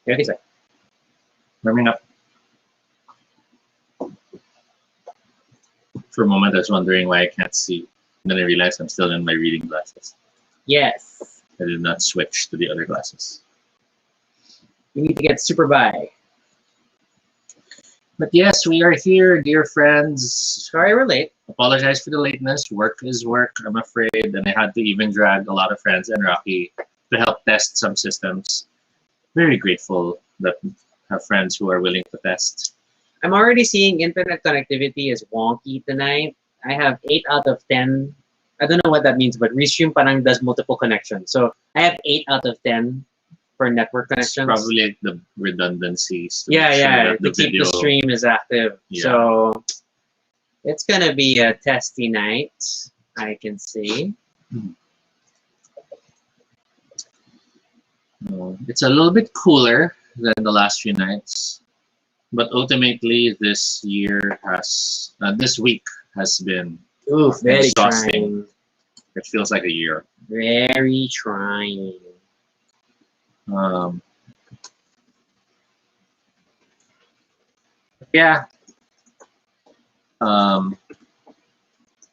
Okay, sir. Warming up. For a moment, I was wondering why I can't see. And then I realized I'm still in my reading glasses. Yes. I did not switch to the other glasses. You need to get super by. But yes, we are here, dear friends. Sorry we're late. Apologize for the lateness. Work is work, I'm afraid. And I had to even drag a lot of friends and Rocky to help test some systems. Very grateful that I have friends who are willing to test. I'm already seeing internet connectivity is wonky tonight. I have 8 out of 10. I don't know what that means, but Restream parang does multiple connections. So I have 8 out of 10 for network It's connections. probably like the redundancies. Yeah, make sure yeah, that to the keep video, the stream is active. Yeah. So it's gonna be a testy night, I can see. It's a little bit cooler than the last few nights, but ultimately this year has, this week has been Oof, very exhausting. trying. It feels like a year. Very trying. Yeah.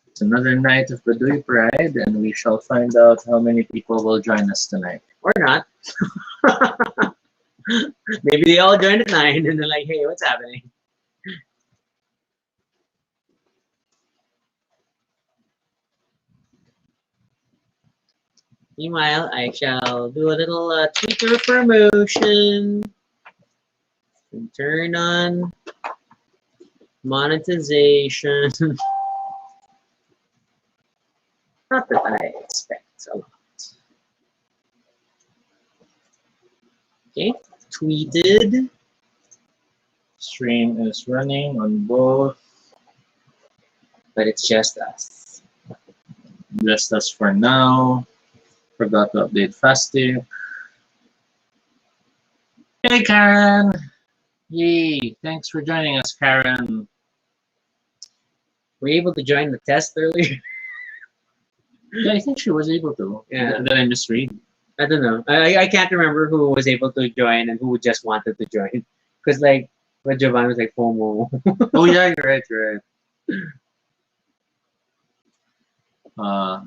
It's another night of Baduy Pride, and we shall find out how many people will join us tonight. Or not. Maybe they all joined at 9 and they're like, hey, what's happening? Meanwhile, I shall do a little Twitter promotion. And turn on monetization. Not that I expect a lot. Okay, tweeted. Stream is running on both. But it's just us. Just us for now. Forgot to update fasting. Hey, Karen! Yay! Thanks for joining us, Karen. Were you able to join the test earlier? Yeah, I think she was able to. Yeah. Did I misread? I don't know. I can't remember who was able to join and who just wanted to join. Because, like, when Giovanni was like, FOMO. Oh, yeah, you're right, you're right.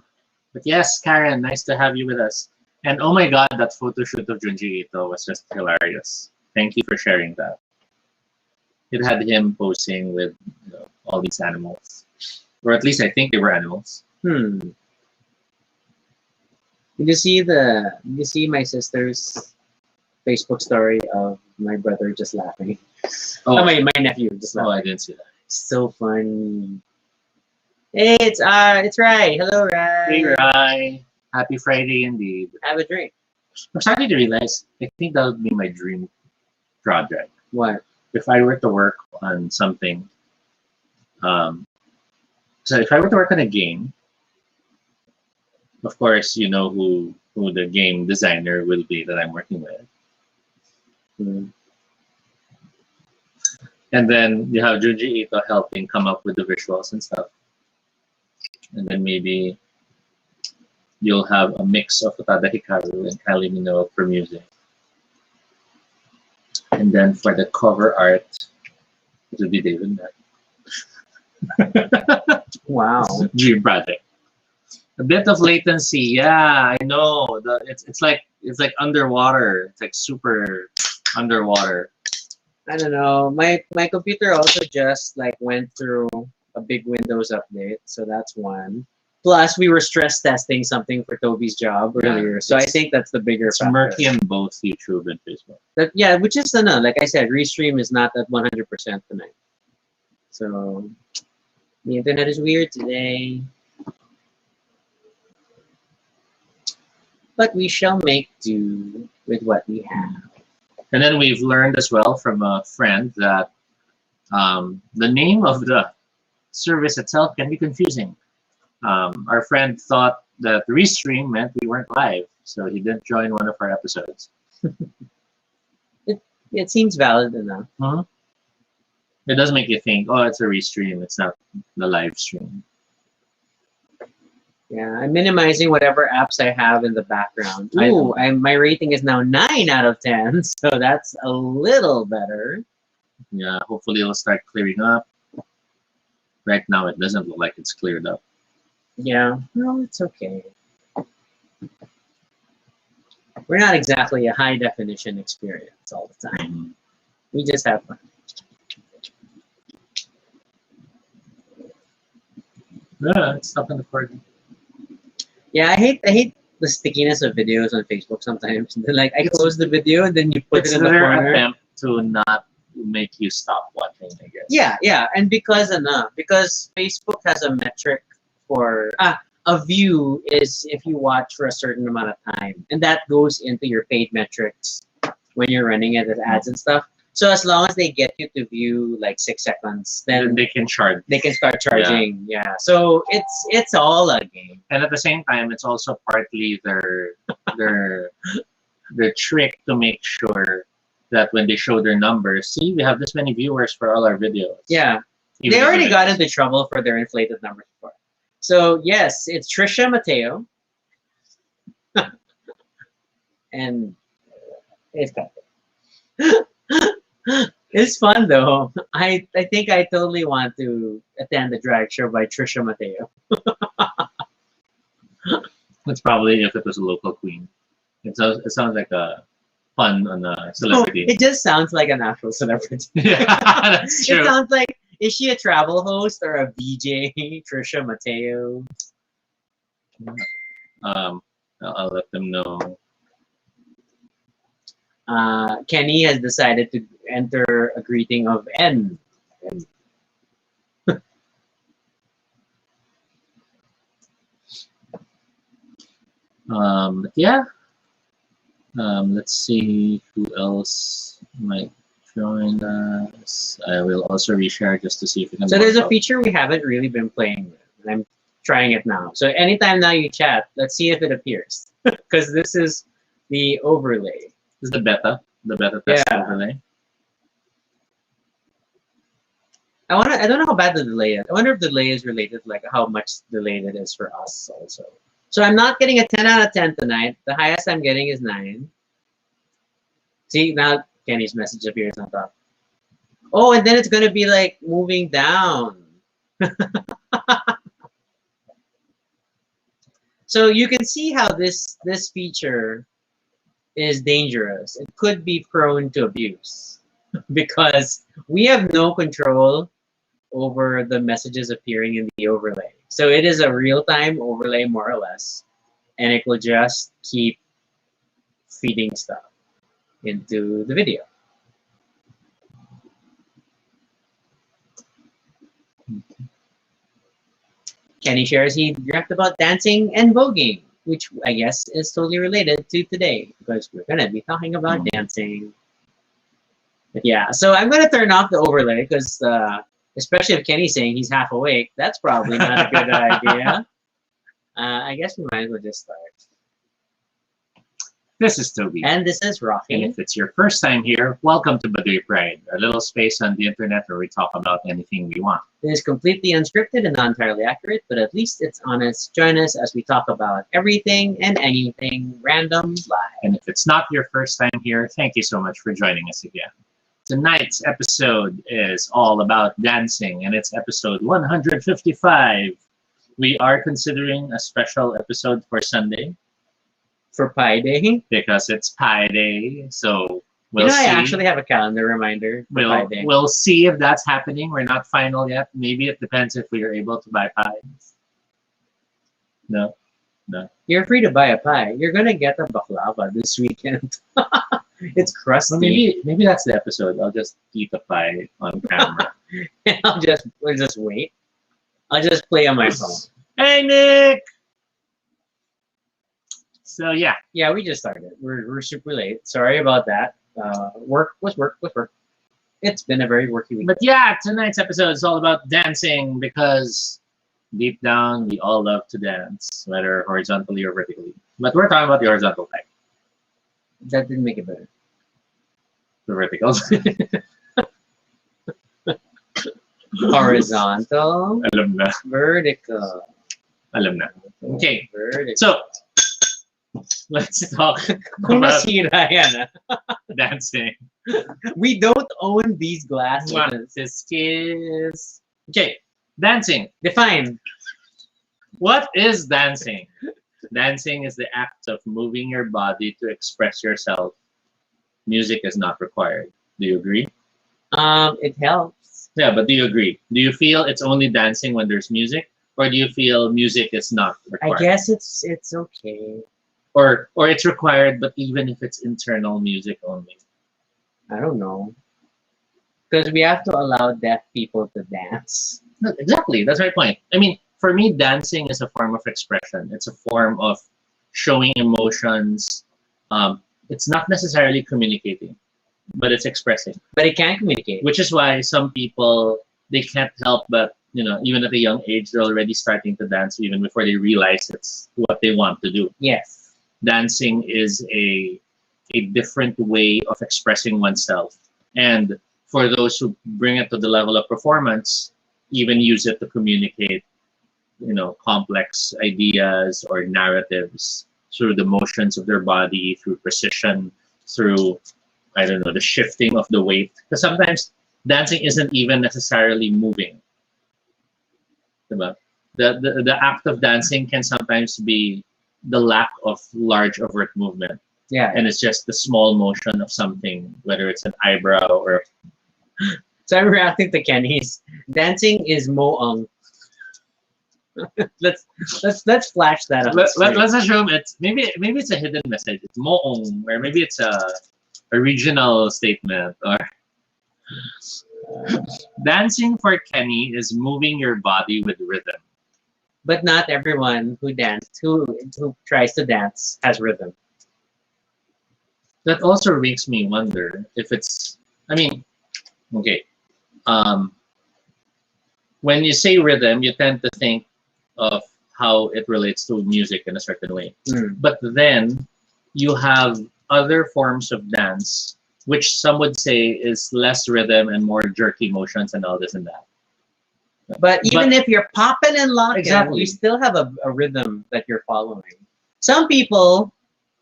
But yes, Karen, nice to have you with us. And oh my god, that photo shoot of Junji Ito was just hilarious. Thank you for sharing that. It had him posing with all these animals. Or at least I think they were animals. Did you see my sister's Facebook story of my brother just laughing? Oh, my nephew just laughing. Oh, I didn't see that. So funny. Hey, it's Rai. Hello, Rai. Hey, Rai. Happy Friday indeed. Have a drink. I'm starting to realize, I think that would be my dream project. What? If I were to work on something, so if I were to work on a game, of course, you know who the game designer will be that I'm working with. And then you have Junji Ito helping come up with the visuals and stuff. And then maybe you'll have a mix of Utada Hikaru and Kylie Minogue for music. And then for the cover art, it will be David Mack. Wow. Dream project. A bit of latency, yeah, I know. It's like underwater. It's like super underwater. I don't know. My computer also just like went through a big Windows update, so that's one. Plus, we were stress testing something for Toby's job earlier, so I think that's the bigger It's factor. murky in both YouTube and Facebook. Yeah, which is like I said, Restream is not at 100% tonight. So the internet is weird today. But we shall make do with what we have. And then we've learned as well from a friend that the name of the service itself can be confusing. Our friend thought that Restream meant we weren't live, so he didn't join one of our episodes. It seems valid enough. It does make you think, oh, it's a Restream, it's not the live stream. Yeah, I'm minimizing whatever apps I have in the background. Ooh, my rating is now 9 out of 10, so that's a little better. Yeah, hopefully it'll start clearing up. Right now, it doesn't look like it's cleared up. Yeah, no, it's okay. We're not exactly a high definition experience all the time. Mhm. We just have fun. Yeah, it's stuck in the corner. Yeah, I hate the stickiness of videos on Facebook sometimes. Like I close the video and then you put it in the their corner. attempt to not make you stop watching, I guess. Yeah, and because Facebook has a metric for a view is if you watch for a certain amount of time, and that goes into your paid metrics when you're running it as ads and stuff. So as long as they get you to view like 6 seconds, then they can charge. They can start charging. Yeah. So it's all a game. And at the same time, it's also partly their trick to make sure that when they show their numbers, see, we have this many viewers for all our videos. Yeah. Even they already got into trouble for their inflated numbers before. So yes, it's Trisha Mateo. And it's got it. It's fun though. I think I totally want to attend the drag show by Trisha Mateo. It's probably if it was a local queen. It sounds like a fun on a celebrity. It just sounds like an actual celebrity. Yeah, that's true. It sounds like, is she a travel host or a VJ? Trisha Mateo. I'll let them know. Kenny has decided to enter a greeting of N. Yeah. Let's see who else might join us. I will also reshare just to see if we can. So there's a feature we haven't really been playing with, and I'm trying it now. So anytime now you chat, let's see if it appears, because this is the overlay. This is the beta test overlay. I don't know how bad the delay is. I wonder if the delay is related, like how much delayed it is for us also. So I'm not getting a 10 out of 10 tonight. The highest I'm getting is 9. See, now Kenny's message appears on top. Oh, and then it's going to be like moving down. So you can see how this feature is dangerous. It could be prone to abuse because we have no control over the messages appearing in the overlay. So it is a real-time overlay, more or less, and it will just keep feeding stuff into the video. Kenny shares he dreamt about dancing and voguing, which I guess is totally related to today because we're going to be talking about dancing. But yeah, so I'm going to turn off the overlay because especially if Kenny's saying he's half awake, that's probably not a good idea. I guess we might as well just start. This is Toby. And this is Rocky. And if it's your first time here, welcome to Baduy Pride, a little space on the internet where we talk about anything we want. It is completely unscripted and not entirely accurate, but at least it's honest. Join us as we talk about everything and anything random live. And if it's not your first time here, thank you so much for joining us again. Tonight's episode is all about dancing, and it's episode 155. We are considering a special episode for Sunday. For Pi Day? Because it's Pi Day, so we'll see. I actually have a calendar reminder for Pi Day. We'll see if that's happening. We're not final yet. Maybe it depends if we are able to buy pies. No. You're free to buy a pie. You're going to get a baklava this weekend. It's crusty. Well, maybe that's the episode. I'll just eat a pie on camera. We'll just wait. I'll just play on my phone. Hey, Nick! So, yeah. Yeah, we just started. We're super late. Sorry about that. Work was work. It's been a very worky week. But yeah, tonight's episode is all about dancing because deep down, we all love to dance, whether horizontally or vertically. But we're talking about the horizontal type. That didn't make it better. The verticals. Horizontal. Alam na. Vertical. Alam na. Okay. Verdict. So, let's talk Kung about nasira yan, dancing. we don't own these glasses. This kiss. Okay, dancing. Define. What is dancing? Dancing is the act of moving your body to express yourself. Music is not required. Do you agree? It helps. Yeah, but do you agree? Do you feel it's only dancing when there's music? Or do you feel music is not required? I guess it's okay. Or it's required, but even if it's internal music only. I don't know. Because we have to allow deaf people to dance. No, exactly, that's my point. I mean, for me, dancing is a form of expression. It's a form of showing emotions. It's not necessarily communicating, but it's expressing. But it can communicate. Which is why some people, they can't help but, even at a young age, they're already starting to dance even before they realize it's what they want to do. Yes. Dancing is a different way of expressing oneself. And for those who bring it to the level of performance, even use it to communicate, complex ideas or narratives through the motions of their body, through precision, through, I don't know, the shifting of the weight. Because sometimes dancing isn't even necessarily moving. The act of dancing can sometimes be the lack of large overt movement. Yeah. And it's just the small motion of something, whether it's an eyebrow or... So I'm reacting to Kenny's. Dancing is moong. let's flash that up. Let's assume it's maybe it's a hidden message. It's moong, or maybe it's a regional statement. Or dancing for Kenny is moving your body with rhythm. But not everyone who tries to dance has rhythm. That also makes me wonder if it's. I mean, okay. When you say rhythm, you tend to think of how it relates to music in a certain way. But then you have other forms of dance, which some would say is less rhythm and more jerky motions and all this and that. But even if you're popping and locking, exactly, you still have a rhythm that you're following. Some people,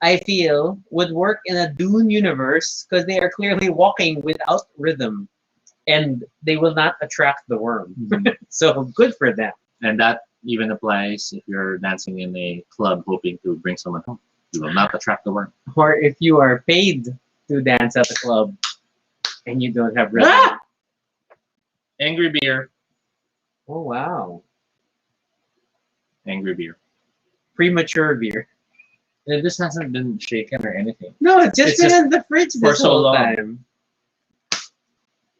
I feel, would work in a Dune universe because they are clearly walking without rhythm, and they will not attract the worm. So good for them. And that even applies if you're dancing in a club hoping to bring someone home. You will not attract the worm. Or if you are paid to dance at the club and you don't have rhythm. Ah! Angry beer. Oh, wow. Angry beer. Premature beer. And this hasn't been shaken or anything. No, it's been in the fridge for this so whole long. time.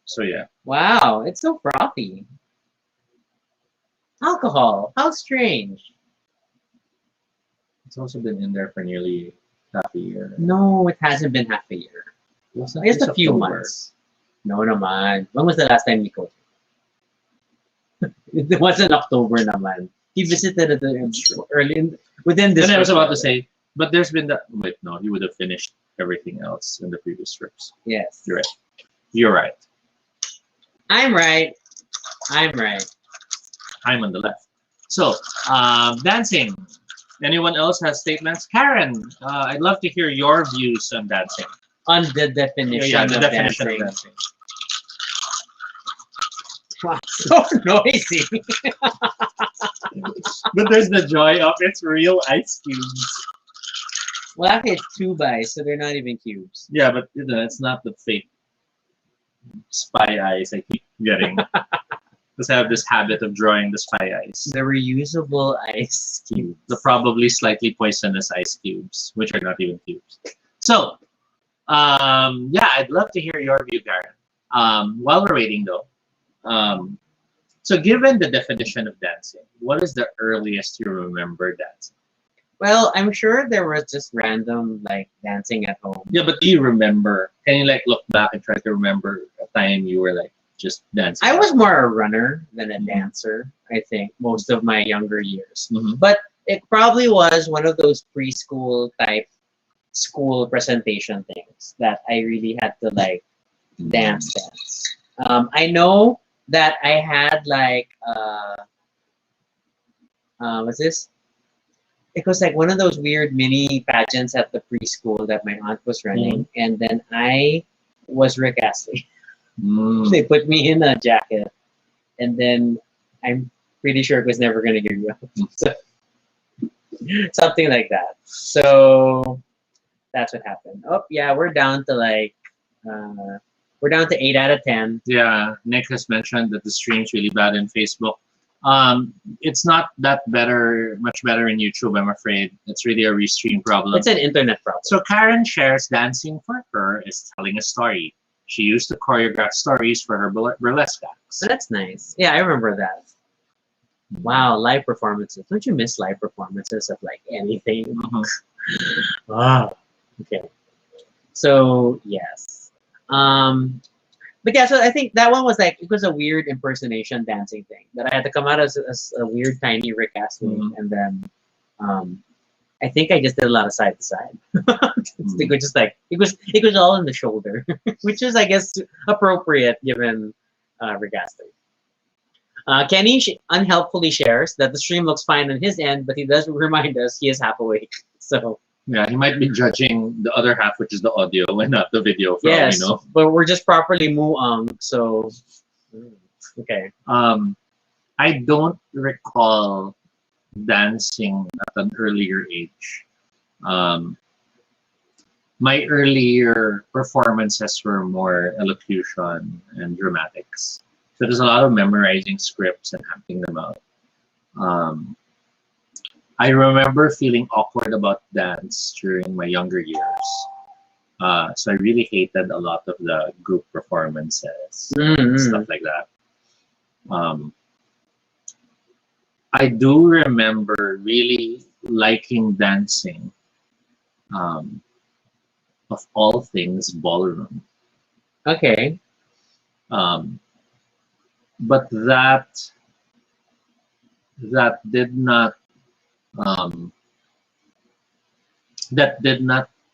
So yeah. Wow, it's so frothy. Alcohol. How strange. It's also been in there for nearly half a year. No, it hasn't been half a year. Wasn't Just this a few October? months. No naman. When was the last time you cooked? It wasn't October naman. He visited it within this. And I was about to say, but there's been that. Wait, no, he would have finished everything else in the previous trips. Yes. You're right. You're right. I'm right. I'm right. I'm on the left. So, dancing. Anyone else has statements? Karen, I'd love to hear your views on dancing. On the definition, the of, definition dancing. of dancing. Wow, so noisy. But there's the joy of it's real ice cubes. Well, actually, it's 2x, so they're not even cubes. Yeah, but it's not the fake spy eyes I keep getting. Because I have this habit of drawing the spy eyes. The reusable ice cubes. The probably slightly poisonous ice cubes, which are not even cubes. So, yeah, I'd love to hear your view, Karen. While we're waiting, though, so given the definition of dancing, what is the earliest you remember dancing? Well, I'm sure there was just random dancing at home. Yeah, but do you remember? Can you look back and try to remember a time you were just dancing? I was more a runner than a dancer, I think, most of my younger years. Mm-hmm. But it probably was one of those preschool type school presentation things that I really had to dance. I know that I had Was this? It was like one of those weird mini pageants at the preschool that my aunt was running, and then I was Rick Astley. They put me in a jacket, and then I'm pretty sure it was never going to give you up. So, something like that. So that's what happened. Oh yeah, we're down to like we're down to 8 out of 10. Yeah, Nick has mentioned that the stream's really bad in Facebook. It's not that much better in YouTube, I'm afraid. It's really a restream problem. It's an internet problem. So Karen shares dancing for her is telling a story. She used to choreograph stories for her burlesque acts. That's nice. Yeah, I remember that. Wow, live performances. Don't you miss live performances of like anything? Ah, okay. So yes. But yeah, so I think that one was like, it was a weird impersonation dancing thing that I had to come out as a weird tiny Rick Astley, and then I think I just did a lot of side to side. It was just like it was all in the shoulder, which is I guess appropriate given Rick Astley. Kenny unhelpfully shares that the stream looks fine on his end, but he does remind us he is half awake. So yeah, he might be judging the other half, which is the audio and not the video. For yes, all we know. but we're just properly muang. So okay. I don't recall dancing at an earlier age. My earlier performances were more elocution and dramatics. So there's a lot of memorizing scripts and acting them out. I remember feeling awkward about dance during my younger years. So I really hated a lot of the group performances, stuff like that. I do remember really liking dancing, of all things, ballroom. Okay. But that did not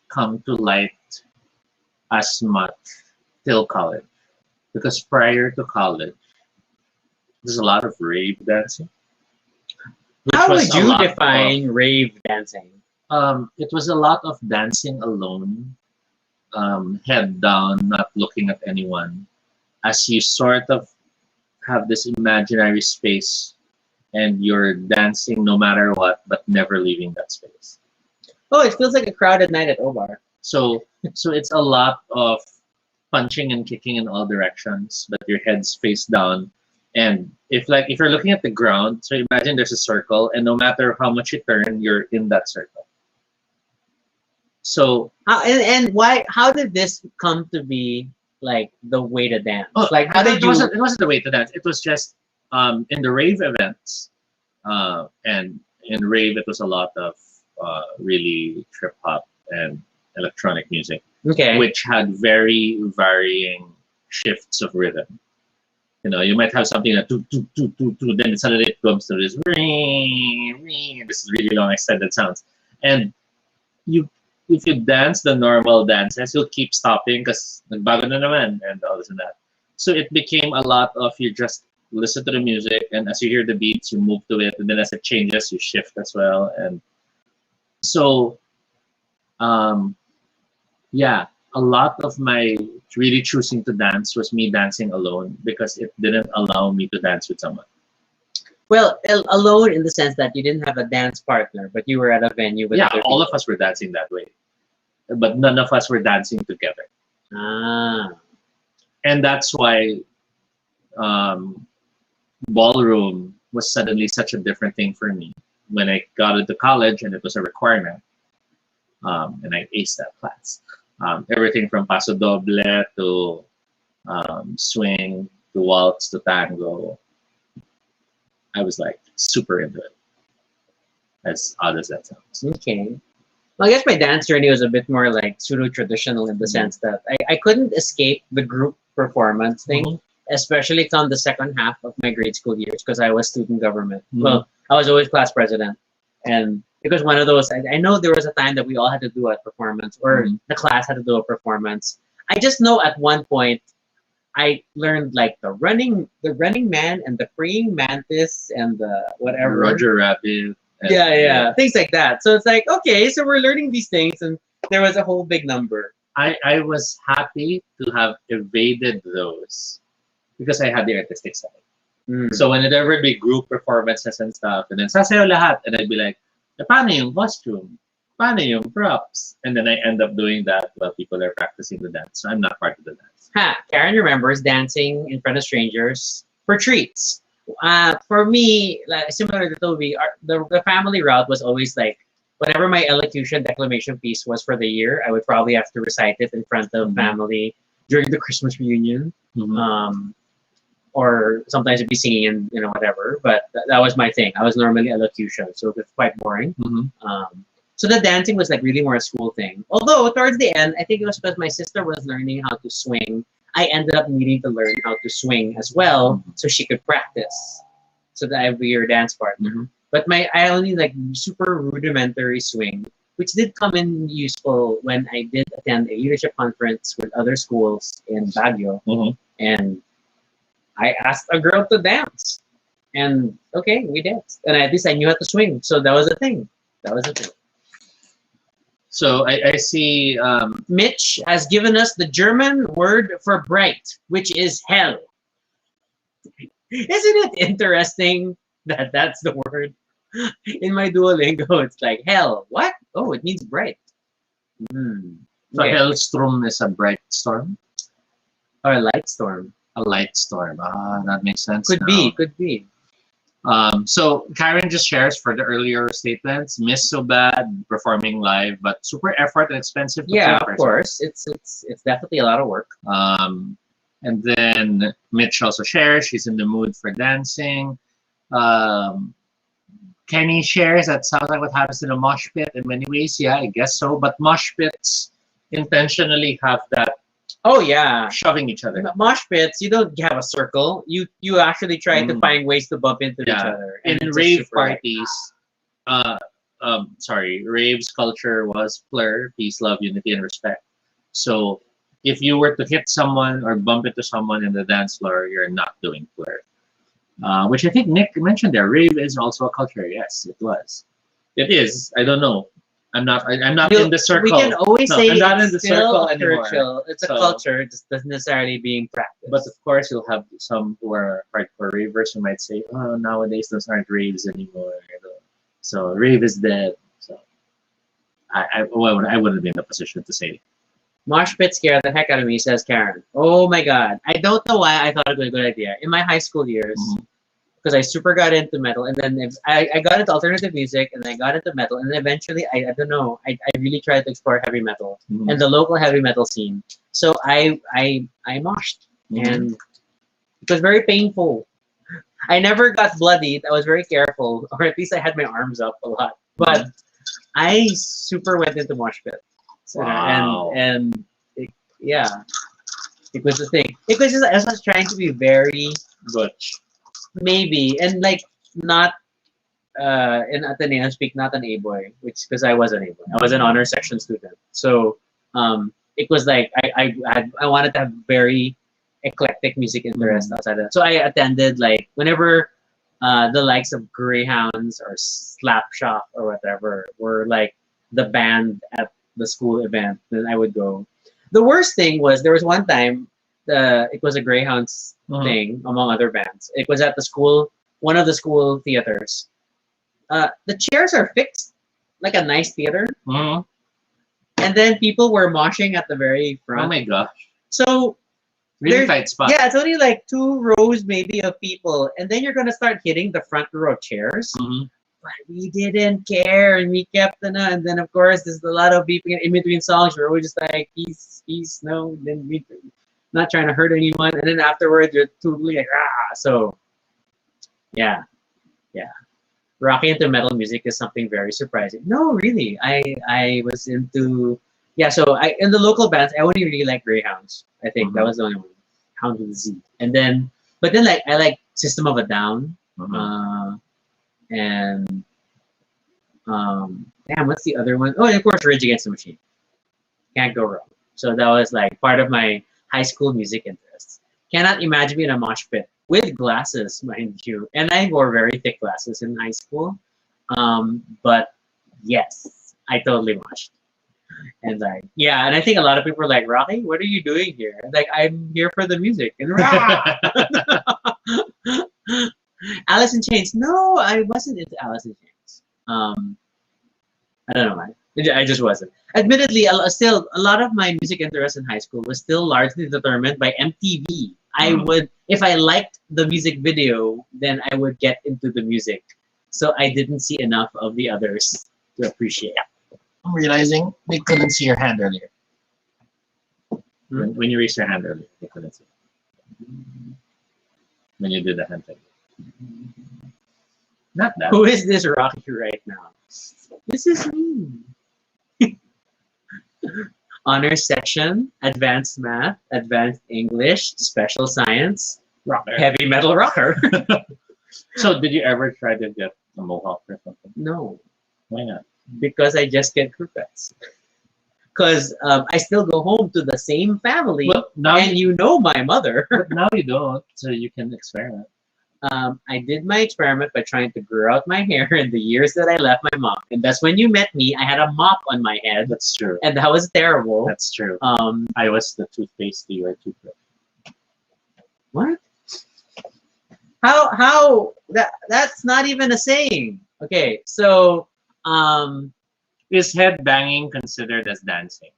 come to light as much till college, because prior to college there's a lot of rave dancing. How would you define rave dancing? It was a lot of dancing alone, head down, not looking at anyone, as you sort of have this imaginary space and you're dancing no matter what, but never leaving that space. Oh, it feels like a crowded night at Obar. So it's a lot of punching and kicking in all directions, but your head's face down. And if you're looking at the ground, so imagine there's a circle, and no matter how much you turn, you're in that circle. So and why? How did this come to be like the way to dance? Like how did you? It wasn't the way to dance. It was just in the rave events, and in rave it was a lot of really trip hop and electronic music, which had very varying shifts of rhythm. You know, you might have something that then suddenly it comes to this ring, ring. This is really long extended sounds, and if you dance the normal dances, you'll keep stopping because nagbago na naman and all this and that. So it became a lot of you just listen to the music, and as you hear the beats, you move to it, and then as it changes, you shift as well. And so, yeah, a lot of my really choosing to dance was me dancing alone because it didn't allow me to dance with someone. Well, alone in the sense that you didn't have a dance partner, but you were at a venue with other all people. of us were dancing that way, but none of us were dancing together. And that's why ballroom was suddenly such a different thing for me when I got into college, and it was a requirement, and I aced that class. Everything from paso doble to swing to waltz to tango, I was like super into it, as odd as that sounds. Okay. Well, I guess my dance journey was a bit more like pseudo-traditional in the sense that I couldn't escape the group performance thing, especially on the second half of my grade school years because I was student government. Well, I was always class president. And it was one of those, I know there was a time that we all had to do a performance or the class had to do a performance. I just know at one point I learned like the running man and the praying mantis and the whatever. Roger Rabbit. Yeah, things like that. So it's like, okay, so we're learning these things, and there was a whole big number. I was happy to have evaded those because I had the artistic side. Mm. So whenever there'd be group performances and stuff, and then sasayaw lahat, and I'd be like, "Eh, paano yung costume? Paano yung props?" And then I end up doing that while people are practicing the dance. So I'm not part of the dance. Karen remembers dancing in front of strangers for treats. For me, like, similar to Toby, the family route was always like, whenever my elocution declamation piece was for the year, I would probably have to recite it in front of family during the Christmas reunion. Mhm. Or sometimes I'd be singing and whatever. But that was my thing. I was normally elocution, so it's quite boring. Mhm. So the dancing was like really more a school thing. Although towards the end, I think it was because my sister was learning how to swing. I ended up needing to learn how to swing as well, so she could practice, so that I would be your dance partner. But I only like super rudimentary swing, which did come in useful when I did attend a leadership conference with other schools in Baguio, and I asked a girl to dance, and okay, we danced, and at least I knew how to swing, so that was a thing. That was a thing. So I see. Mitch has given us the German word for bright, which is hell. Isn't it interesting that that's the word? In my Duolingo, it's like hell. What? Oh, it means bright. So Okay. Hellstrom is a bright storm, Or a light storm. a light storm. Ah, that makes sense. Could be. Could be. So Karen just shares for the earlier statements, miss so bad performing live, but super effort and expensive to Yeah, pay of course. It's definitely a lot of work. And then Mitch also shares she's in the mood for dancing. Kenny shares that sounds like what happens in a mosh pit in many ways. Yeah, I guess so. But mosh pits intentionally have that Oh yeah. shoving each other. Mosh pits, you don't have a circle. You actually try to find ways to bump into each Yeah. other. In And it's a rave super, parties, raves culture was plur, peace, love, unity, and respect. So if you were to hit someone or bump into someone in the dance floor, you're not doing plur. Which I think Nick mentioned there. Rave is also a culture. Yes, it was. It is. I don't know. I'm not in the circle. We can always say I'm not in it's the still circle a anymore. spiritual. It's a So- culture. It just doesn't necessarily being practiced. But of course, you'll have some who are hardcore ravers who might say, "Oh, nowadays those aren't raves anymore." So rave is dead. So I wouldn't be in the position to say. Mosh pit scare the heck out of me, says Karen. Oh my god. I don't know why I thought it was a good idea. In my high school years, because I super got into metal, and then I got into alternative music, and then I got into metal, and then eventually, I don't know, I really tried to explore heavy metal and the local heavy metal scene. So I moshed, and it was very painful. I never got bloodied. I was very careful, or at least I had my arms up a lot. But I super went into mosh pit. So, Wow. and yeah, it was the thing. It was just I was trying to be very Butch. maybe and like not in Ateneo speak not an A boy, which because I was an A boy. I was an honor section student. So it was like I wanted to have very eclectic music interest outside of that. So I attended like whenever the likes of Greyhounds or Slapshot or whatever were like the band at the school event, then I would go. The worst thing was there was one time it was a Greyhounds thing among other bands. It was at the school, one of the school theaters. The chairs are fixed like a nice theater, and then people were moshing at the very front. Oh my gosh. So Really there's- tight spot. yeah, it's only like 2 rows maybe of people, and then you're gonna start hitting the front row chairs. But we didn't care, and we kept and then of course there's a lot of beeping in between songs. We're always just like peace, no, then we not trying to hurt anyone, and then afterwards you're totally like So yeah. Rocking into metal music is something very surprising. No, really, I was into So I in the local bands I only really like Greyhounds. I think that was the only one. Hounds with a Z, and then like I like System of a Down. And what's the other one? Oh, and of course, Rage Against the Machine. Can't go wrong. So that was like part of my high school music interests. Cannot imagine me in a mosh pit with glasses, mind you. And I wore very thick glasses in high school. But yes, I totally moshed. And like, yeah, and I think a lot of people are like, Rocky, what are you doing here? Like, I'm here for the music. And Alice in Chains. No, I wasn't into Alice in Chains. I don't know why. I just wasn't. Admittedly, still a lot of my music interest in high school was still largely determined by MTV. I would, if I liked the music video, then I would get into the music. So I didn't see enough of the others to appreciate. I'm realizing we couldn't see your hand earlier. When you raised your hand earlier, we couldn't see. When you did the hand thing. Not that. Who is this Rocky right now? This is me. Honors section, advanced math, advanced English, special science, Rocker. heavy metal rocker. So did you ever try to get a mohawk or something? No, Why not? because I just get crew cuts. Because I still go home to the same family, Well, now and you know my mother. but now you don't, so you can experiment. I did my experiment by trying to grow out my hair in the years that I left my mom. And that's when you met me. I had a mop on my head. That's true. And that was terrible. That's true. I was the toothpaste, you were toothbrush. What? How that's not even a saying. Okay, so Is head banging considered as dancing?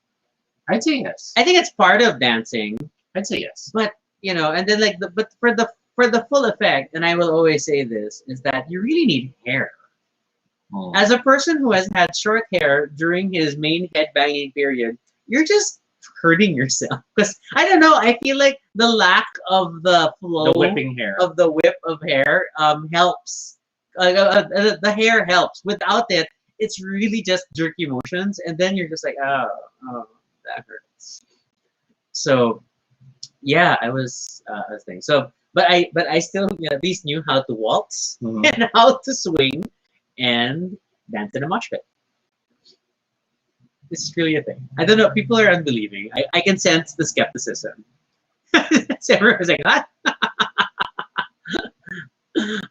I'd say yes. I think it's part of dancing, I'd say yes. but you know, and then like but for the full effect, and I will always say this, is that you really need hair. Mm. As a person who has had short hair during his main head banging period, you're just hurting yourself. Because I don't know, I feel like the lack of the flow The whipping hair. of the whip of hair helps. The hair helps. Without it, it's really just jerky motions, and then you're just like, oh, that hurts. So, yeah, I was thinking. So, but I still at least knew how to waltz Mhm. and how to swing and dance in a mosh pit. This is really a thing. I don't know. People are unbelieving. I can sense the skepticism. So everyone's like, what?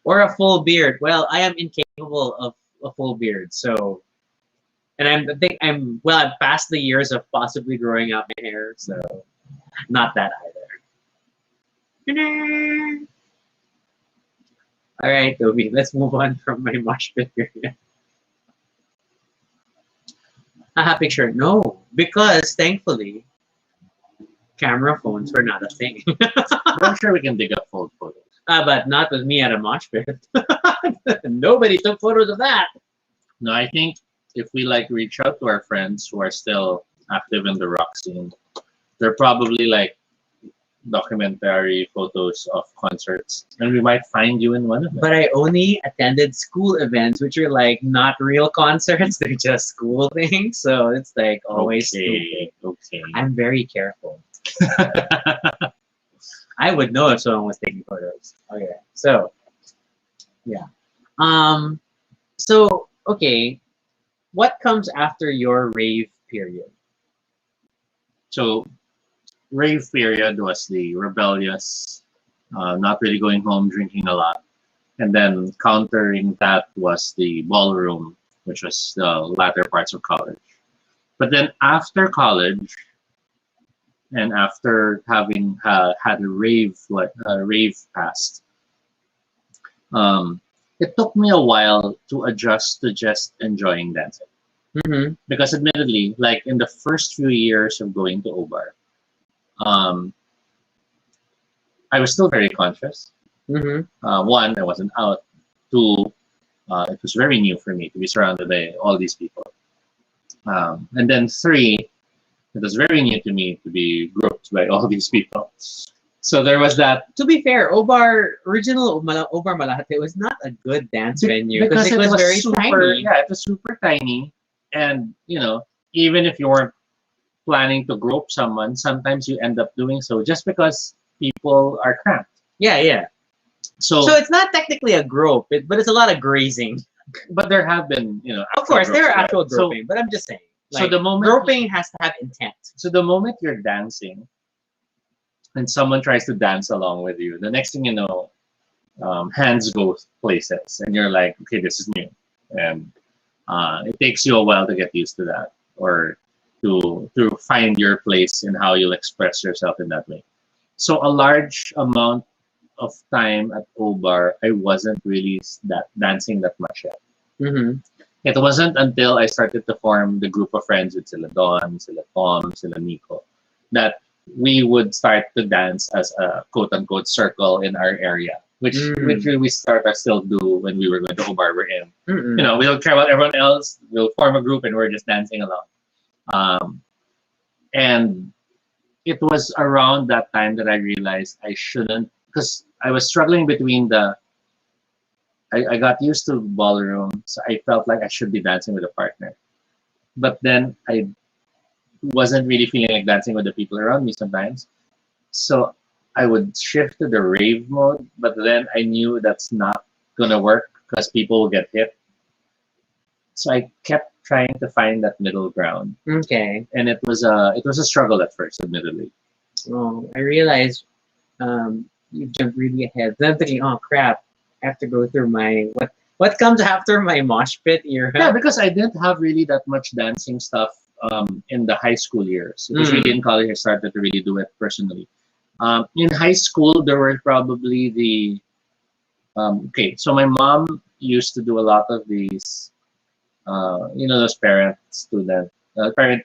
Or a full beard. Well, I am incapable of a full beard. So, and I'm past the years of possibly growing out my hair. So, not that either. All right, Toby. Let's move on from my mosh pit period. Haha, picture. No, because thankfully, camera phones were not a thing. I'm sure we can dig up old photos. But not with me at a mosh pit. Nobody took photos of that. No, I think if we like reach out to our friends who are still active in the rock scene, they're probably like documentary photos of concerts, and we might find you in one of them. But I only attended school events, which are like not real concerts; they're just school things. So it's like always stupid. Okay. I'm very careful. I would know if someone was taking photos. Okay, so yeah. So okay, what comes after your rave period? So, rave period was the rebellious, not really going home, drinking a lot. And then countering that was the ballroom, which was the latter parts of college. But then after college, and after having had a rave past, it took me a while to adjust to just enjoying dancing. Mm-hmm. Because admittedly, like in the first few years of going to OBAR, I was still very conscious. Mm-hmm. One, I wasn't out. Two, it was very new for me to be surrounded by all these people. And then three, it was very new to me to be grouped by all these people. So there was that. To be fair, original Obar Malate was not a good dance venue Because it was very super, tiny. yeah, it was super tiny. And, even if you weren't planning to grope someone, sometimes you end up doing so just because people are cramped. Yeah. So it's not technically a grope, but it's a lot of grazing. but there have been, Of course, there are actual So- groping, but I'm just saying. So the moment groping has to have intent. So the moment you're dancing and someone tries to dance along with you, the next thing you know, hands go places, and you're like, okay, this is new, and it takes you a while to get used to that, or to find your place in how you'll express yourself in that way. So a large amount of time at O-Bar, I wasn't really that dancing that much yet. Mm-hmm. It wasn't until I started to form the group of friends with sila Don, sila Tom, sila Nico, that we would start to dance as a quote-unquote circle in our area, which we still do when we were going to O-Bar. We're in. Mm-mm. You know, we don't care about everyone else. We'll form a group and we're just dancing along. And it was around that time that I realized I shouldn't, because I was struggling between I got used to ballroom, so I felt like I should be dancing with a partner. But then I wasn't really feeling like dancing with the people around me sometimes. So I would shift to the rave mode, but then I knew that's not gonna work because people will get hit. So I kept trying to find that middle ground. Okay. And it was a struggle at first, admittedly. Oh, I realized you jumped really ahead. Then I'm thinking, oh crap, I have to go through my what comes after my mosh pit era. Yeah, because I didn't have really that much dancing stuff in the high school years. It was really in college I started to really do it personally. In high school, there were probably the okay. So my mom used to do a lot of these, those parent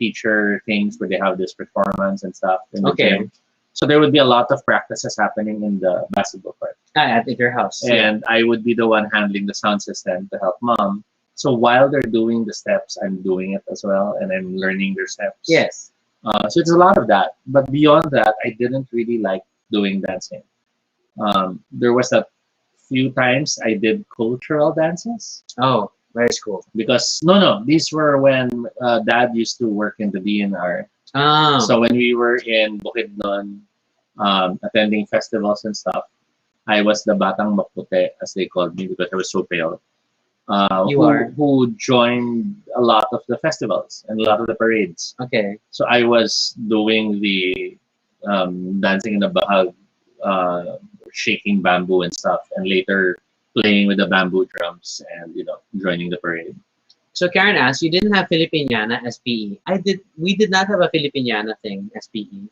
teacher things where they have this performance and stuff in the gym. So there would be a lot of practices happening in the basketball court. At your house. And I would be the one handling the sound system to help mom. So while they're doing the steps, I'm doing it as well, and I'm learning their steps. Yes. So it's a lot of that. But beyond that, I didn't really like doing dancing. There was a few times I did cultural dances. Oh, very cool. Because these were when Dad used to work in the DNR. Oh. So when we were in Bukidnon, attending festivals and stuff, I was the Batang Mapute, as they called me, because I was so pale. Who joined a lot of the festivals and a lot of the parades. Okay. So I was doing the dancing in the bahag, shaking bamboo and stuff, and later playing with the bamboo drums and joining the parade. So Karen asked, you didn't have Filipiniana as PE. We did not have a Filipiniana thing as PE.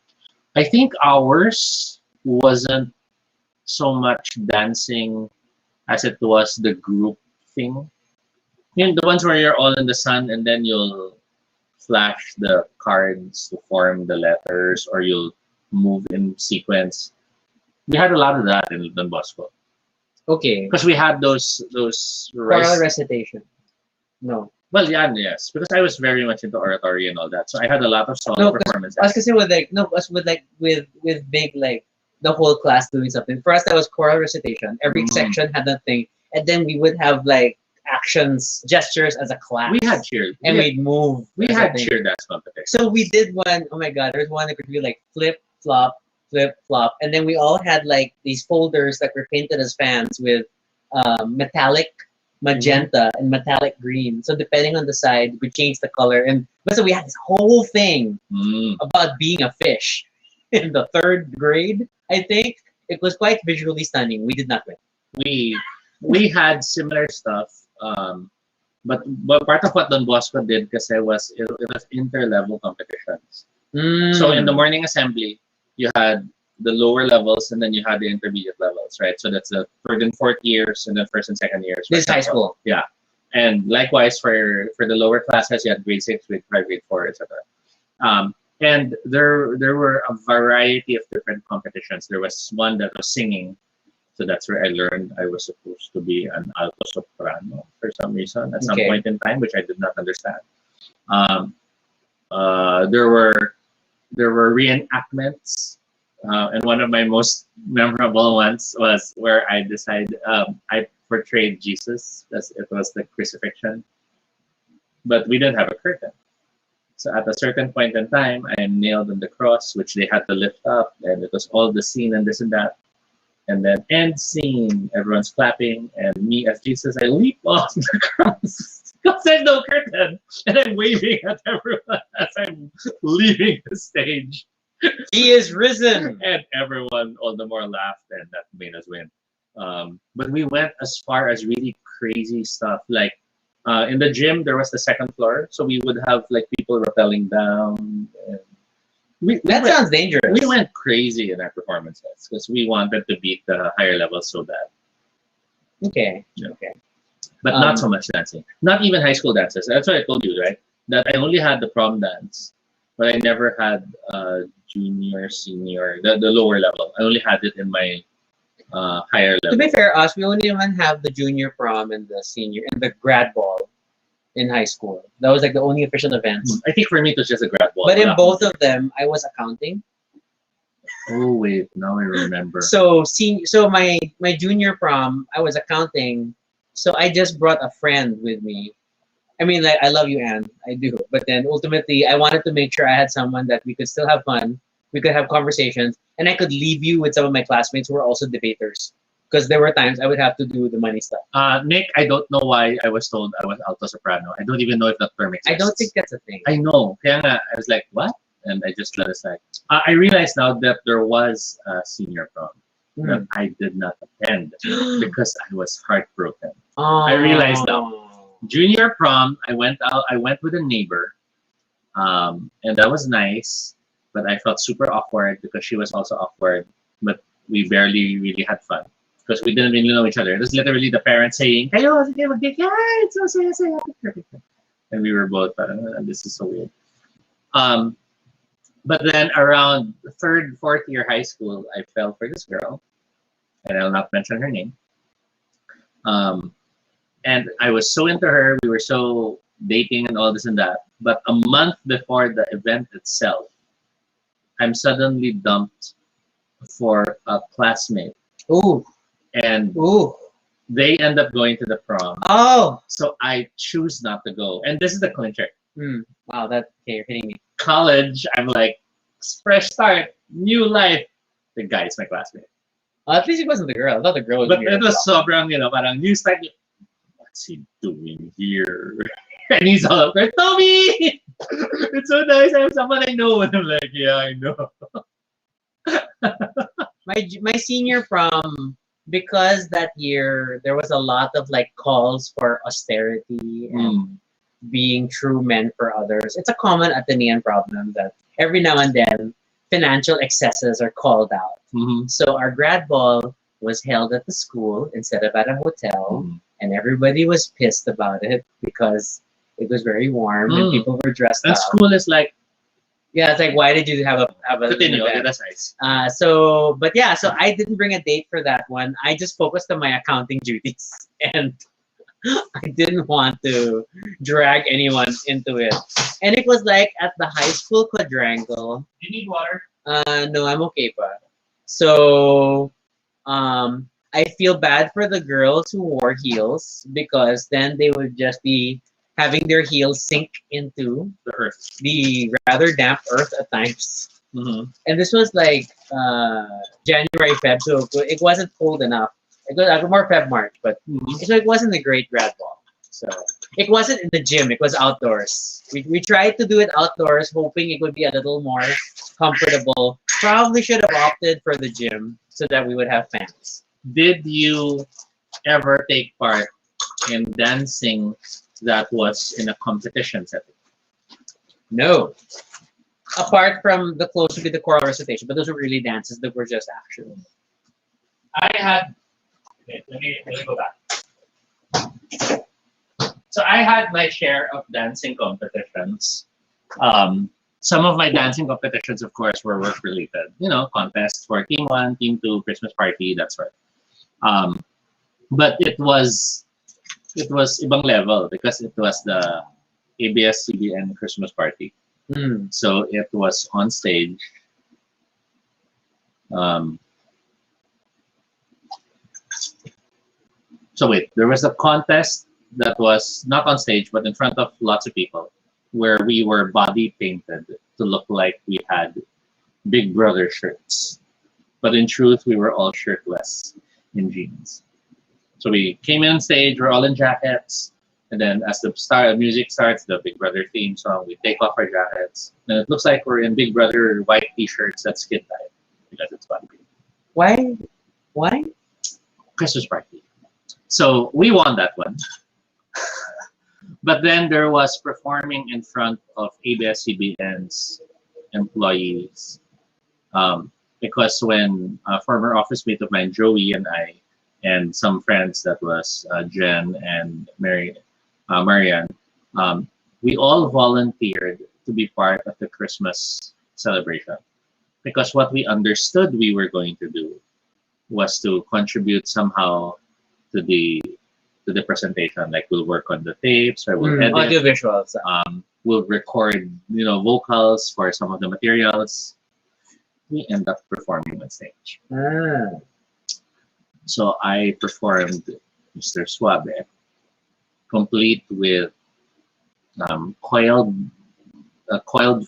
I think ours wasn't so much dancing as it was the group thing. The ones where you're all in the sun and then you'll flash the cards to form the letters, or you'll move in sequence. We had a lot of that in Don Bosco. Okay. Because we had those choral recitation. No. Well, yeah, yes, because I was very much into oratory and all that, so I had a lot of song performances. I was gonna say with big the whole class doing something. For us, that was choral recitation. Every section had that thing, and then we would have actions, gestures as a class. We had cheer, and we'd move. We had cheer dance competition. So we did one. Oh my God, there's one that could be flip flop, and then we all had these folders that were painted as fans with metallic magenta and metallic green. So depending on the side, we change the color. And so we had this whole thing about being a fish in the 3rd grade. I think it was quite visually stunning. We did not win. We had similar stuff, but part of what Don Bosco did because it was inter-level competitions. So in the morning assembly, you had the lower levels and then you had the intermediate levels, right? So that's the 3rd and 4th years and then 1st and 2nd years. This is high school. Yeah. And likewise for the lower classes, you had grade 6, grade 5, grade 4, etc. And there were a variety of different competitions. There was one that was singing. So that's where I learned I was supposed to be an alto soprano for some reason at some point in time, which I did not understand. There were reenactments. And one of my most memorable ones was where I decided I portrayed Jesus as it was the crucifixion, but we didn't have a curtain. So at a certain point in time, I am nailed on the cross, which they had to lift up, and it was all the scene and this and that. And then end scene, everyone's clapping, and me as Jesus, I leap off the cross because there's no curtain, and I'm waving at everyone as I'm leaving the stage. He is risen. And everyone all the more laughed, and that made us win. But we went as far as really crazy stuff. Like in the gym, there was the second floor, so we would have like people rappelling down. And That sounds dangerous. we went crazy in our performances because we wanted to beat the higher levels so bad. Okay. Yeah. Okay. But not so much dancing. Not even high school dances. That's what I told you, right? That I only had the prom dance, but I never had junior, senior, the lower level. I only had it in my higher To level. be fair, us we only even have the junior prom and the senior and the grad ball in high school. That was like the only official events. I think for me it was just a grad ball. But in Wala both akong- of them, I was accounting. Oh wait, now I remember. So my junior prom, I was accounting. So I just brought a friend with me. I mean, like I love you, Anne. I do. But then ultimately, I wanted to make sure I had someone that we could still have fun. We could have conversations, and I could leave you with some of my classmates who were also debaters. Because there were times I would have to do the money stuff. Nick, I don't know why I was told I was alto soprano. I don't even know if that term exists. I don't think that's a thing. I know. Kaya nga, I was like, what? And I just let it slide. I realized now that there was a senior prom that I did not attend because I was heartbroken. I realized now. Junior prom, I went out. I went with a neighbor, and that was nice. But I felt super awkward because she was also awkward. But we barely really had fun because we didn't really know each other. It was literally the parents saying, "Kayo, sige, mag-date. Yeah, it's so saya. And we were both, this is so weird. But then around third, fourth year high school, I fell for this girl, and I'll not mention her name. And I was so into her. We were so dating and all this and that. But a month before the event itself, I'm suddenly dumped for a classmate. Ooh. And Ooh. they end up going to the prom. Oh. So I choose not to go. And this is the clincher. Wow, okay, you're hitting me. College, I'm like, fresh start, new life. The guy is my classmate. At least it wasn't the girl. I thought the girl was But weird. it was sobrang, parang new start. What's he doing here? And he's all up there, Tommy! It's so nice. I have someone I know. And I'm like, yeah, I know. My senior prom, because that year there was a lot of like calls for austerity and being true men for others. It's a common Atenean problem that every now and then financial excesses are called out. So our grad ball was held at the school instead of at a hotel, and everybody was pissed about it because it was very warm and people were dressed And up. school is like, Yeah, it's like, why did you have a continue, event? that's nice. So I didn't bring a date for that one. I just focused on my accounting duties, and I didn't want to drag anyone into it. And it was like at the high school quadrangle. Do you need water? No, I'm okay, pa. So, I feel bad for the girls who wore heels because then they would just be having their heels sink into The earth. the rather damp earth at times. Mm-hmm. And this was like January, Feb, so it wasn't cold enough. It was more Feb, March, but so it wasn't a great grad ball. So it wasn't in the gym; it was outdoors. We tried to do it outdoors, hoping it would be a little more comfortable. Probably should have opted for the gym so that we would have fans. Did you ever take part in dancing that was in a competition setting? No. Apart from the close would be the choral recitation, but those were really dances that were just actual. I had. Okay, let me go back. So I had my share of dancing competitions. Some of my dancing competitions, of course, were work related. Contests for Team 1, Team 2, Christmas party, that sort. But it was ibang level because it was the ABS-CBN Christmas party. So it was on stage. So wait, there was a contest that was not on stage, but in front of lots of people, where we were body painted to look like we had Big Brother shirts. But in truth, we were all shirtless in jeans. So we came in on stage, we're all in jackets, And then as the music starts, the Big Brother theme song, we take off our jackets. And it looks like we're in Big Brother white t-shirts that's skin tight because it's fun. Why? Why? Christmas party. So we won that one. But then there was performing in front of ABS-CBN's employees. Because when a former office mate of mine, Joey, and I, and some friends that was Jen and Marianne, we all volunteered to be part of the Christmas celebration. Because what we understood we were going to do was to contribute somehow to the presentation. Like we'll work on the tapes, or we'll edit, Audio visuals. we'll record, vocals for some of the materials. We end up performing on stage. Ah. So I performed Mr. Suave, complete with coiled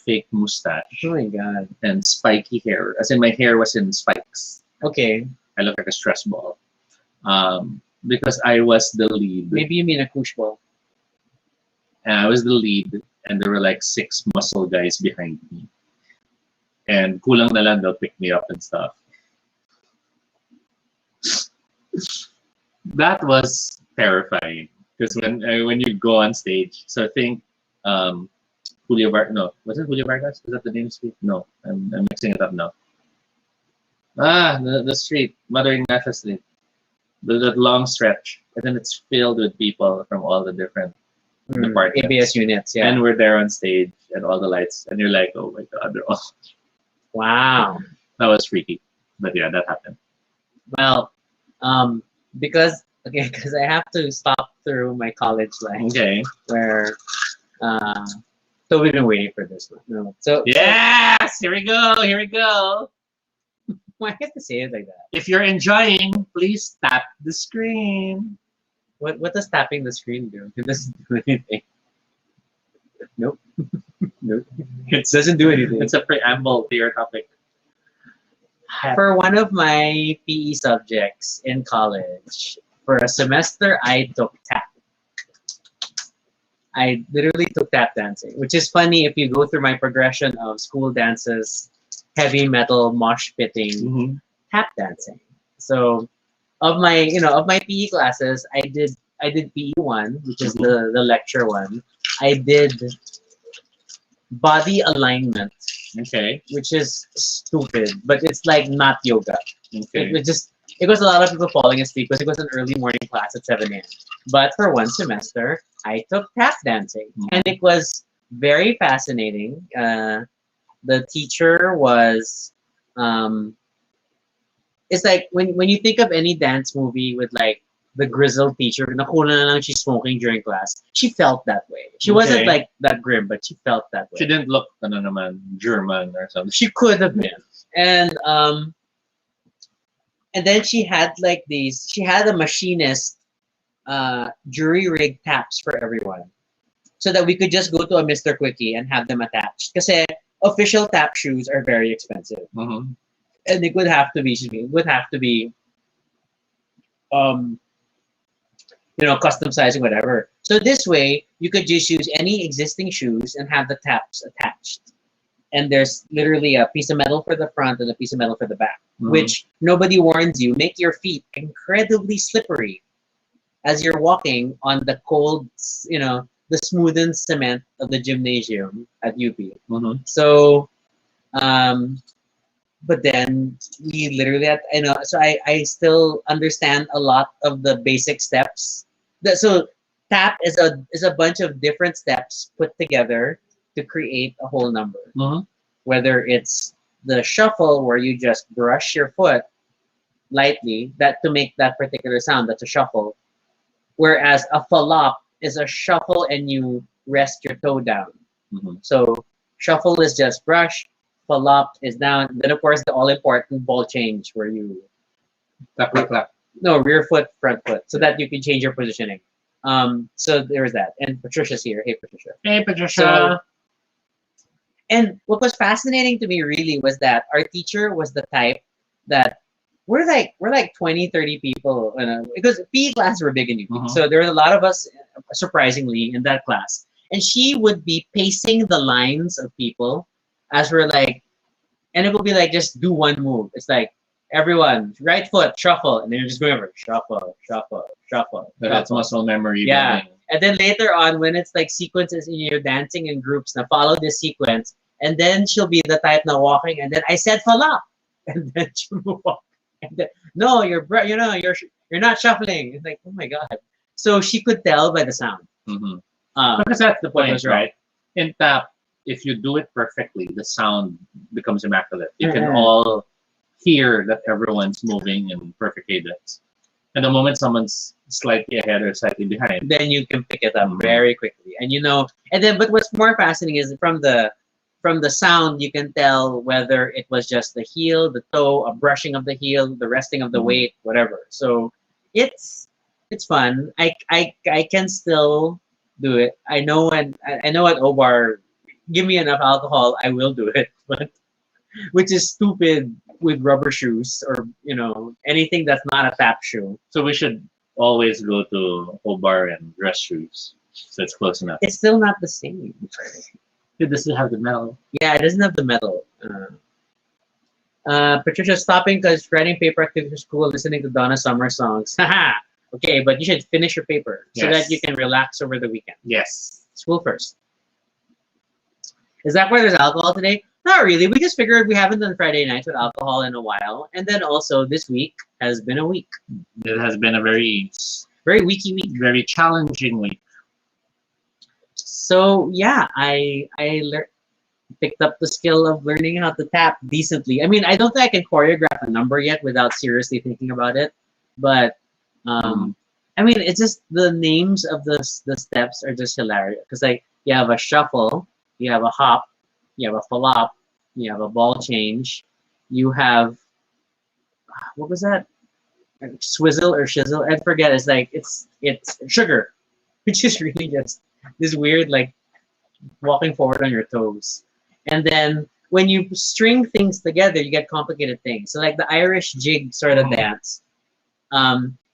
fake mustache Oh my god. and spiky hair. As in, my hair was in spikes. Okay. I look like a stress ball. Because I was the lead. Maybe you mean a kush ball. And I was the lead, and there were like 6 muscle guys behind me. And kulang na lang, they'll pick me up and stuff. That was terrifying because when you go on stage, so I think Julio was it Julio Vargas? Is that the name of the street? No, I'm mixing it up now. The street, Mother Ignacia Street, that long stretch, and then it's filled with people from all the different departments. ABS units, yeah. And we're there on stage, and all the lights, and you're like, oh my god, they're all. Wow. That was freaky, but yeah, that happened. Well, because I have to stop through my college life. Okay. Where, so we've been waiting for this one. No. So Yes, here we go. Here we go. why do you have to say it like that? If you're enjoying, please tap the screen. What does tapping the screen do? It doesn't do anything. Nope. Nope. It doesn't do anything. It's a preamble to your topic. For one of my PE subjects in college, for a semester, I took tap. I literally took tap dancing, which is funny if you go through my progression of school dances, heavy metal, mosh pitting, tap dancing. So, of my PE classes, I did PE1, which is the lecture one. I did body alignment. Okay. Which is stupid, but it's like not yoga. Okay. It was a lot of people falling asleep because it was an early morning class at 7 a.m. But for one semester, I took tap dancing, and it was very fascinating. The teacher was, it's like when you think of any dance movie with like the grizzled teacher, nakuna na lang she's smoking during class. She felt that way. She wasn't like that grim, but she felt that way. She didn't look German or something. She could have been. And then she had like these. She had a machinist jury rig taps for everyone, so that we could just go to a Mr. Quickie and have them attached. Because official tap shoes are very expensive, and it would have to be custom sizing, whatever. So this way, you could just use any existing shoes and have the taps attached. And there's literally a piece of metal for the front and a piece of metal for the back, which nobody warns you, make your feet incredibly slippery as you're walking on the cold, the smoothened cement of the gymnasium at UP. So, but then we literally had, so I still understand a lot of the basic steps. So tap is a bunch of different steps put together to create a whole number. Whether it's the shuffle where you just brush your foot lightly to make that particular sound, that's a shuffle. Whereas a falop is a shuffle and you rest your toe down. So shuffle is just brush, falop is down. Then of course the all important ball change where you clap. No, rear foot, front foot, so that you can change your positioning. So there's that. And Patricia's here. Hey, Patricia. Hey, Patricia. So, and what was fascinating to me really was that our teacher was the type that we're like 20, 30 people, because PE classes were big in UP. Mhm. So there were a lot of us, surprisingly, in that class. And she would be pacing the lines of people as we're like, and it will be like, just do one move. It's like, everyone, right foot, shuffle. And then you're just going over, shuffle, shuffle, shuffle. That's shuffle. muscle memory Yeah. building. And then later on, when it's like sequences and you're dancing in groups, now follow this sequence. And then she'll be the type now walking, and then I said fala. And then she'll walk. And then, no, you're not shuffling. It's like, oh my God. So she could tell by the sound. Mm-hmm. Um, Because that's the what point, was wrong. right? In tap, if you do it perfectly, the sound becomes immaculate. You can Mhm. all hear that everyone's moving in perfect cadence. And the moment someone's slightly ahead or slightly behind, then you can pick it up Mhm. very quickly. And and then but what's more fascinating is from the sound you can tell whether it was just the heel, the toe, a brushing of the heel, the resting of the Mhm. weight, whatever. So it's fun. I can still do it. I know at Obar, give me enough alcohol, I will do it. But which is stupid with rubber shoes or anything that's not a tap shoe. so we should always go to Obar and dress shoes. So it's close enough. It's still not the same. It doesn't have the metal. Yeah, it doesn't have the metal. Patricia stopping because writing paper activity for school, listening to Donna Summer songs. Haha. Okay, but you should finish your paper so Yes. that you can relax over the weekend. Yes. School first. Is that why there's alcohol today? Not really. We just figured we haven't done Friday nights with alcohol in a while, and then also this week has been a week, It has been a very, very weeky week. very challenging week. So yeah, picked up the skill of learning how to tap decently. I mean, I don't think I can choreograph a number yet without seriously thinking about it. But I mean, it's just the names of the steps are just hilarious. Because like you have a shuffle, you have a hop, you have a flop, you have a ball change, you have what was that? Swizzle or shizzle? I forget. It's like it's sugar, which is really just this weird like walking forward on your toes. And then when you string things together, you get complicated things. So like the Irish jig sort of Mhm. dance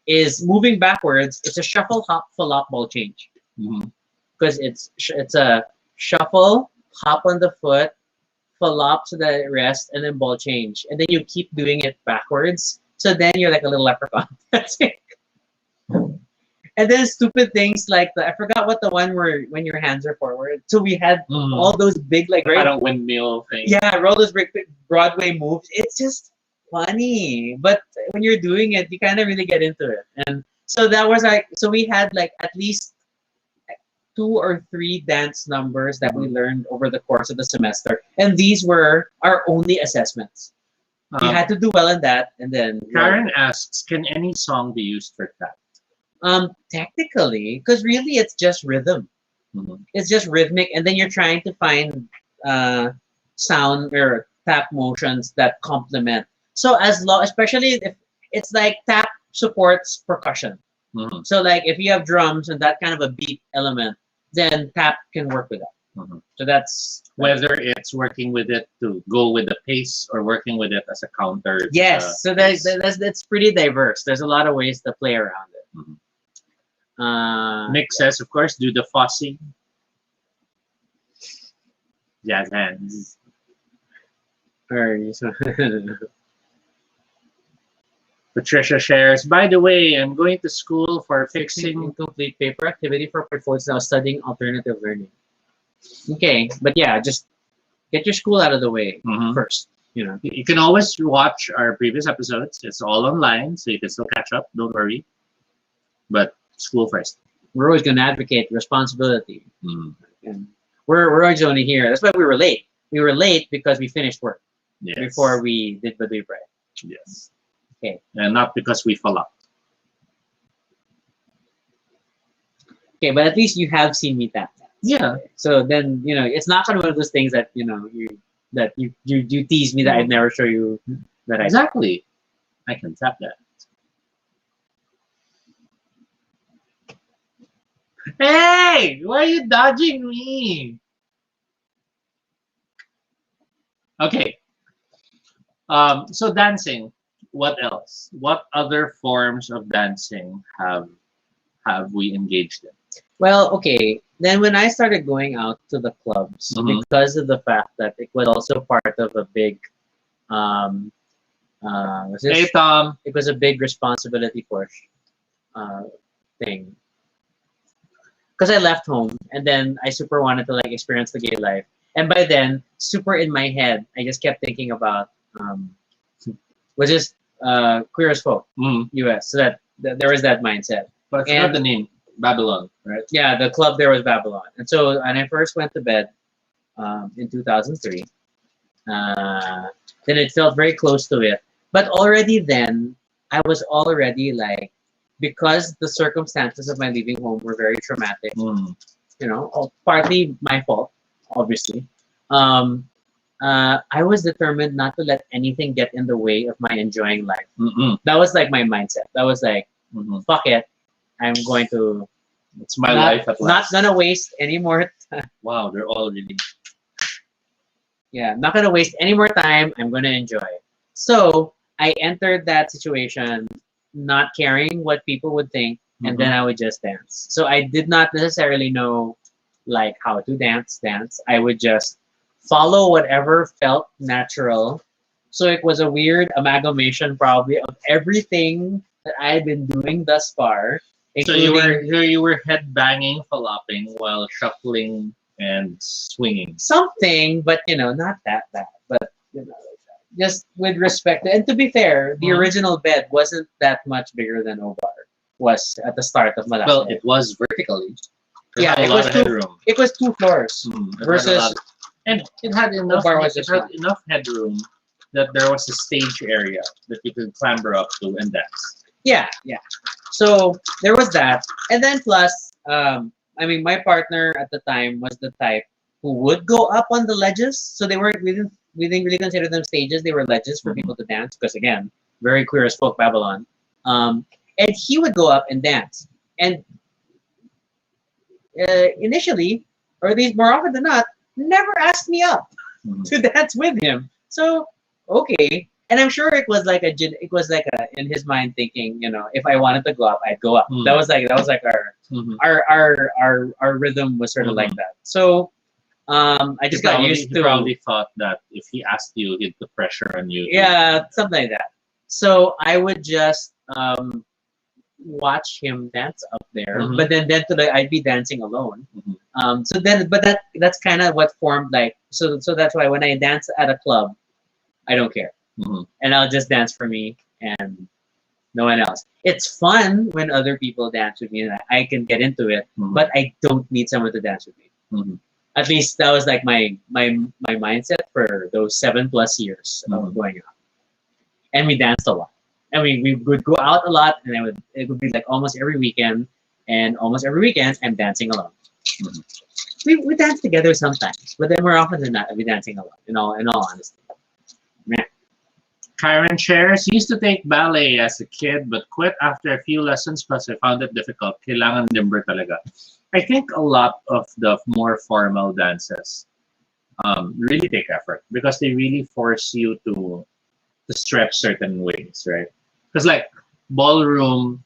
is moving backwards. It's a shuffle, hop, flop, ball change. Mhm. Because it's a shuffle, hop on the foot, flop to the rest, and then ball change. And then you keep doing it backwards. So then you're like a little leprechaun. That's it. And then stupid things like I forgot what the one where when your hands are forward. So we had Mhm. all those big like I don't windmill thing. yeah, all those big Broadway moves. It's just funny, but when you're doing it, you kind of really get into it. And so that was like so we had like at least 2 or 3 dance numbers that we learned over the course of the semester, and these were our only assessments. You had to do well in that, and then Karen asks, can any song be used for that? technically, because really it's just rhythm. Mhm. It's just rhythmic, and then you're trying to find sound or tap motions that complement. So as long, especially if it's like tap supports percussion. Mhm. So like if you have drums and that kind of a beat element, then tap can work with that. Mhm. So that's Whether it's working with it to go with the pace or working with it as a counter. to yes. the So pace. that's pretty diverse. There's a lot of ways to play around it. Mhm. Uh, Nick says, of course, do the fussing. Jazz hands. or Patricia shares, by the way, I'm going to school for fixing. incomplete paper activity for portfolios. I was studying alternative learning. Okay, but yeah, just get your school out of the way Mhm. first. You can always watch our previous episodes. It's all online, so you can still catch up. Don't worry. But school first. We're always going to advocate responsibility, Mm. and we're always only here. That's why we were late. We were late because we finished work Yes. before we did Baduy Pride. Yes. Okay. And not because we fall up. Okay, but at least you have seen me tap that. Yeah. So then it's not kind of one of those things that you tease me that I'd never show you that I. Exactly. I can tap that. Hey! Why are you dodging me? Okay. So dancing. what else? What other forms of dancing have we engaged in? Well, okay. Then when I started going out to the clubs, Mhm. because of the fact that it was also part of a big, um, was Hey, this? Tom. It was a big responsibility push uh, thing. Because I left home and then I super wanted to like experience the gay life. And by then, super in my head, I just kept thinking about was just queer as folk, Mm. US. So that there was that mindset. But I forgot the name. Babylon, right? Yeah, the club there was Babylon. And so when I first went to bed in 2003, then it felt very close to it. But already then, I was already like, because the circumstances of my leaving home were very traumatic, Mm. partly my fault, obviously. Um, I was determined not to let anything get in the way of my enjoying life. Mm-mm. That was like my mindset. That was like, Mhm. fuck it, I'm going to It's my not life at not last. gonna waste any more. Wow, they're all really. Yeah, I'm not gonna waste any more time. I'm gonna enjoy it. So I entered that situation not caring what people would think, and then Mhm. I would just dance. So I did not necessarily know like how to dance. I would just follow whatever felt natural. So it was a weird amalgamation probably of everything that I had been doing thus far, So you were including here. You were head banging, flopping while shuffling and swinging. something, but not that bad. But just with respect, and to be fair, the Mhm. original bed wasn't that much bigger than Obar was at the start of Well, Malacca. it was vertically. It Yeah, had a lot of headroom. it was 2 floors It had a versus lot, and it had enough. Bar was It just had one. enough headroom that there was a stage area that you could clamber up to and dance. yeah. So there was that, and then plus, I mean, my partner at the time was the type who would go up on the ledges. So they weren't we didn't really consider them stages. They were ledges for Mhm. people to dance because again, very queer as folk Babylon. And he would go up and dance, and initially, or at least more often than not, never asked me up Mhm. to dance with him. So okay, and I'm sure it was like a in his mind thinking, if I wanted to go up, I'd go up. Mm. That was like Mhm. our rhythm was sort of like Mhm. that. So I just got used He to probably thought that if he asked you, he'd put pressure on you. yeah something like that. So I would just watch him dance up there, Mhm. but then I'd be dancing alone. Mhm. So then, but that's kind of what formed like so that's why when I dance at a club, I don't care, Mhm. and I'll just dance for me and no one else. It's fun when other people dance with me and I can get into it, Mhm. but I don't need someone to dance with me. Mhm. At least that was like my mindset for those 7+ years of Mhm. going out, and we danced a lot. And we would go out a lot, and it would be like almost every weekend, and almost every weekend I'm dancing alone. Mhm. We dance together sometimes, but then more often than not, we dancing alone. In all honesty. Meh. Karen shares, used to take ballet as a kid but quit after a few lessons because I found it difficult. Kailangan limber talaga. I think a lot of the more formal dances really take effort because they really force you to stretch certain ways, right? Because like ballroom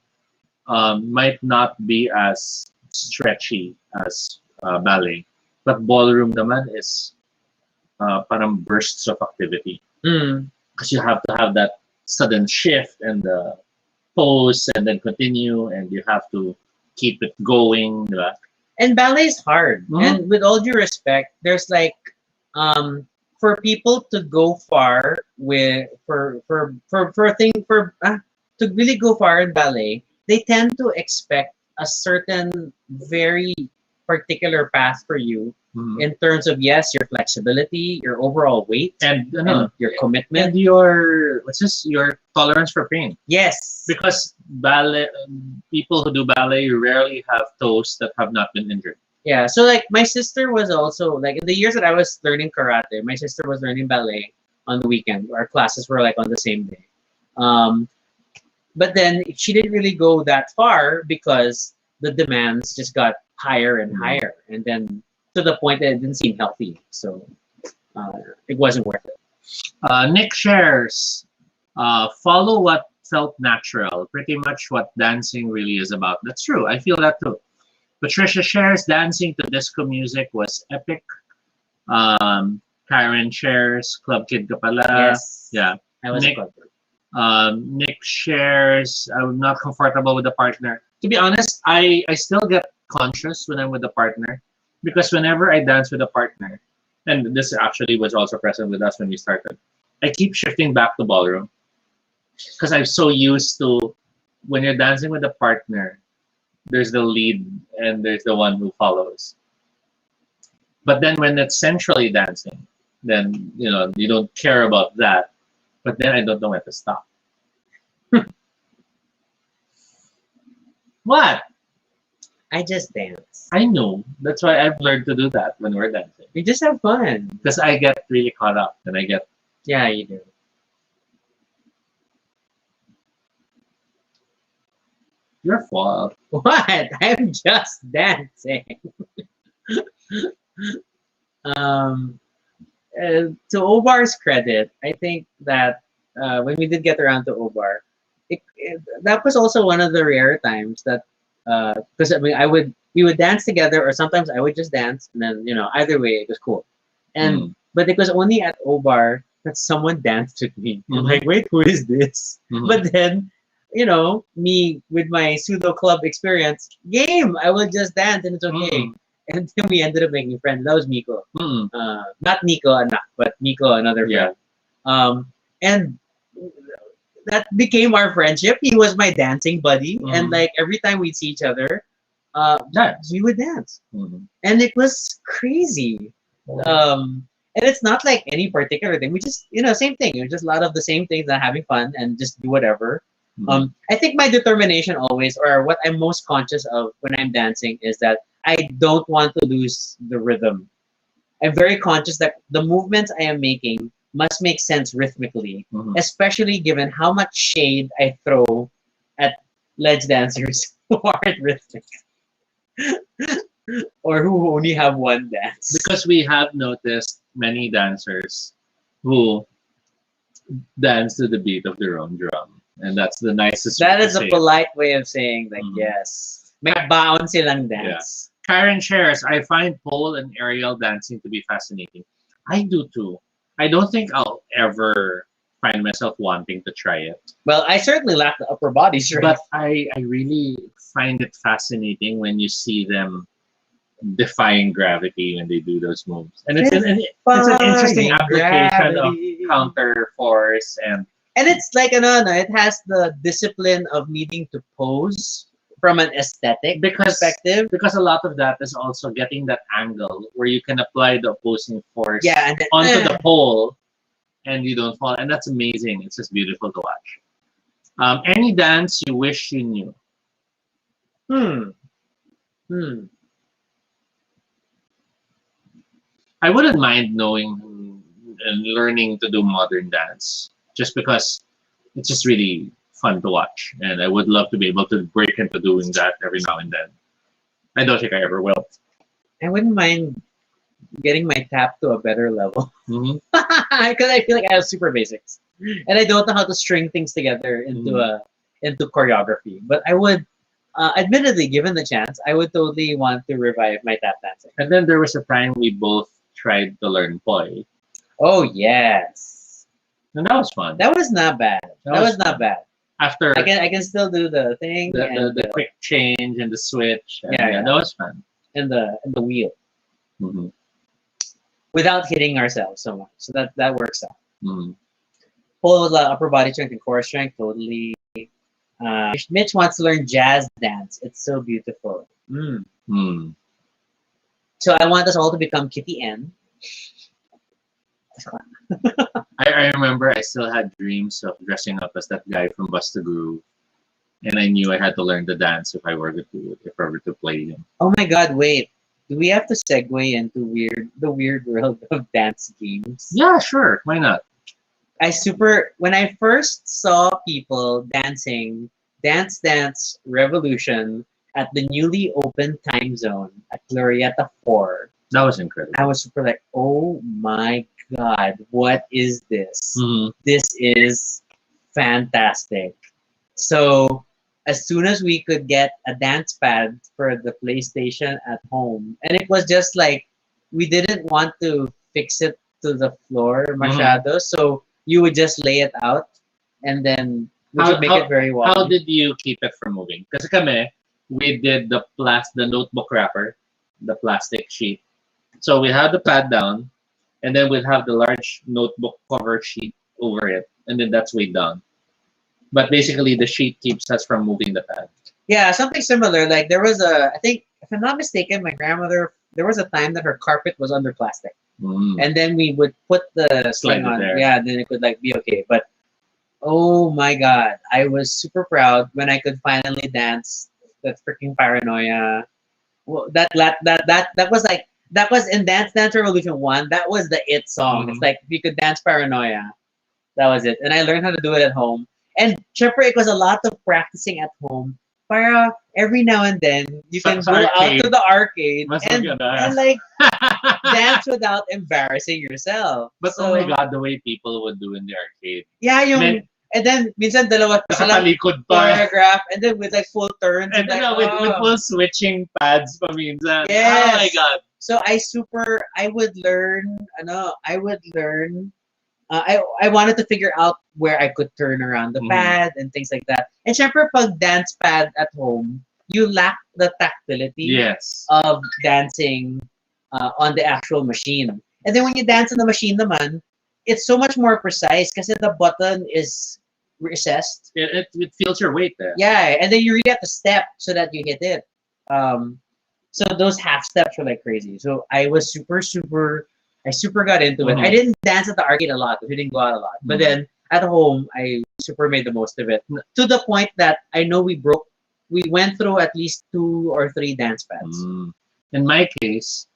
might not be as stretchy as ballet, but ballroom naman is parang bursts of activity Mm. because you have to have that sudden shift and the pose and then continue and you have to keep it going, di ba? And ballet is hard. Mhm. And with all due respect, there's like for people to go far with for a thing for to really go far in ballet, they tend to expect a certain very particular path for you Mhm. in terms of yes, your flexibility, your overall weight, And and your commitment. and your what's this? Your tolerance for pain. Yes. Because ballet people who do ballet rarely have toes that have not been injured. Yeah, so like my sister was also like in the years that I was learning karate, my sister was learning ballet on the weekend. Our classes were like on the same day. Um, but then she didn't really go that far because the demands just got higher and Mhm. higher, and then to the point that it didn't seem healthy. So it wasn't worth it. Nick shares. Follow what felt natural. Pretty much what dancing really is about. That's true. I feel that too. Patricia shares dancing to disco music was epic. Karen shares Club Kid Kapala. Yes. Yeah. I was Nick, a club. Nick shares I'm not comfortable with a partner. To be honest, I still get conscious when I'm with a partner because whenever I dance with a partner, and this actually was also present with us when we started, I keep shifting back to ballroom because I'm so used to when you're dancing with a partner, there's the lead and there's the one who follows. But then when it's centrally dancing, then you don't care about that. But then I don't know when to stop. What? I just dance. I know. That's why I've learned to do that when we're dancing. We just have fun. Because I get really caught up and I get Yeah, you do. your fault. What? I'm just dancing. um, to Obar's credit, I think that when we did get around to Obar, that was also one of the rare times that because I mean we would dance together or sometimes I would just dance and then either way it was cool. And but it was only at Obar that someone danced with me. I'm like, wait, who is this? But then me with my pseudo club experience, game, I will just dance and it's okay. And then we ended up making friends. That was Miko. Not Nico, anak, but Miko, another friend. And that became our friendship. He was my dancing buddy. And like every time we'd see each other, we would dance. And it was crazy. And it's not like any particular thing. We just, same thing. Just a lot of the same things and having fun and just do whatever. I think my determination always, or what I'm most conscious of when I'm dancing, is that I don't want to lose the rhythm. I'm very conscious that the movements I am making must make sense rhythmically, especially given how much shade I throw at ledge dancers who aren't rhythmic or who only have one dance. Because we have noticed many dancers who dance to the beat of their own drum. And that's the nicest way That to is a say it. polite way of saying like yes. May baon silang dance. Karen shares, I find pole and aerial dancing to be fascinating. I do too. I don't think I'll ever find myself wanting to try it. Well, I certainly lack the upper body strength. But I really find it fascinating when you see them defying gravity when they do those moves. And it's an interesting application of counter force and it's like it has the discipline of needing to pose from an aesthetic perspective. Because a lot of that is also getting that angle where you can apply the opposing force and then, onto the pole and you don't fall. And that's amazing. It's just beautiful to watch. Any dance you wish you knew? I wouldn't mind knowing and learning to do modern dance just because it's just really fun to watch. And I would love to be able to break into doing that every now and then. I don't think I ever will. I wouldn't mind getting my tap to a better level. Because I feel like I have super basics. And I don't know how to string things together into choreography. But I would, admittedly, given the chance, I would totally want to revive my tap dancing. And then there was a time we both tried to learn poi. Oh, yes. And that was fun. That was not bad. That was not bad. After I can still do the thing. The quick change and the switch. And yeah, that was fun. And the wheel. Without hitting ourselves so much. So that works out. Pole with upper body strength and core strength, totally. Mitch wants to learn jazz dance. It's so beautiful. So I want us all to become Kitty N. I remember I still had dreams of dressing up as that guy from Bust a Groove, and I knew I had to learn the dance if I were to play him. Oh my God! Wait, do we have to segue into the weird world of dance games? Yeah, sure. Why not? When I first saw people dancing Dance Dance Revolution at the newly opened time zone at Glorieta 4. That was incredible. I was super like, oh my God, what is this? This is fantastic. So as soon as we could get a dance pad for the PlayStation at home, and it was just like we didn't want to fix it to the floor masyado, so you would just lay it out, and then which would make it very wobbly. How did you keep it from moving? Kasi kami, we did the notebook wrapper, the plastic sheet. So we had the pad down, and then we'd have the large notebook cover sheet over it, and then that's weighed down. But basically, the sheet keeps us from moving the pad. Yeah, something similar. Like there was I think, if I'm not mistaken, my grandmother, there was a time that her carpet was under plastic. And then we would put the sling on. There. Yeah, then it could like be okay. But oh my God, I was super proud when I could finally dance that freaking Paranoia. Well, that was like, that was in Dance Revolution 1. That was the it song. It's like if you could dance Paranoia, that was it. And I learned how to do it at home. And syempre, it was a lot of practicing at home. Para every now and then you can go out to the arcade and like dance without embarrassing yourself. But so, oh my God, the way people would do in the arcade. Yeah, and then minsan dalawa choreograph, and then with like full turns. And then like, with full switching pads pa minsan. Yes. Oh my God. So I would learn, I wanted to figure out where I could turn around the pad and things like that. And syempre, pag dance pad at home, you lack the tactility of dancing on the actual machine. And then when you dance on the machine naman, it's so much more precise because the button is recessed. It feels your weight there. Yeah, and then you really have to step so that you hit it. So those half steps were like crazy. So I was I super got into it. I didn't dance at the arcade a lot. We didn't go out a lot. But then at home, I super made the most of it. To the point that I know we went through at least 2 or 3 dance pads. In my case,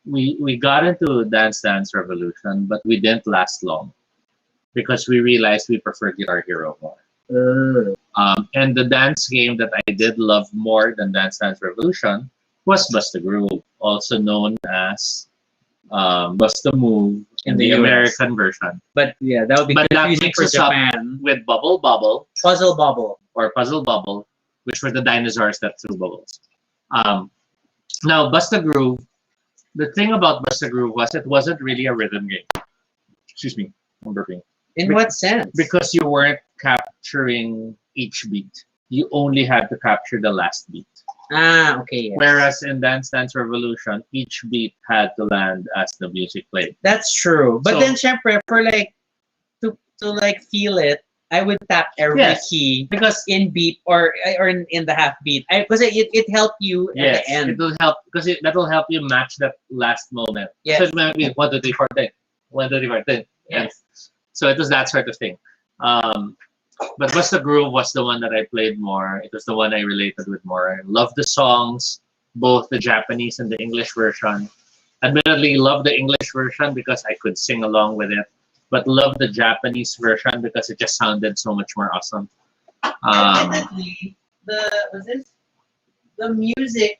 we got into Dance Revolution, but we didn't last long because we realized we preferred Guitar Hero more. And the dance game that I did love more than Dance Revolution was Bust a Groove, also known as Bust a Move in the American version. But yeah, that would be confusing for Japan. With Bubble Bobble, Puzzle Bobble, which were the dinosaurs that threw bubbles. Now, Bust a Groove, the thing about Bust a Groove was it wasn't really a rhythm game. Excuse me, I'm burping. In what sense? Because you weren't capturing each beat. You only had to capture the last beat. Ah, okay. Yes. Whereas in Dance Revolution, each beat had to land as the music played. That's true. But then, syempre, for like to like feel it, I would tap every key because in beat or in the half beat. Because it helped you at the end. It will help because that will help you match that last moment. Yes. So it might be 1, 2, 3, 4, 10. 1, 2, 3, 4, 10. Yes. So it was that sort of thing. But Bust a Groove was the one that I played more. It was the one I related with more. I loved the songs, both the Japanese and the English version. Admittedly, loved the English version because I could sing along with it, but loved the Japanese version because it just sounded so much more awesome. Admittedly, the music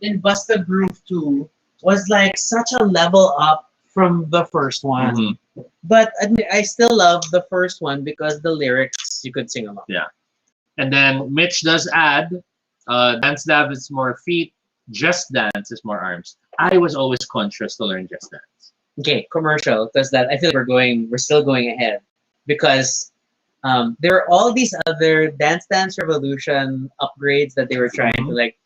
in Bust a Groove 2 was like such a level up from the first one. But I still love the first one because the lyrics you could sing along. Yeah. And then Mitch does add, Dance Dab is more feet, Just Dance is more arms. I was always conscious to learn Just Dance. Okay, commercial, because that I feel like we're still going ahead because there are all these other Dance Revolution upgrades that they were trying to like.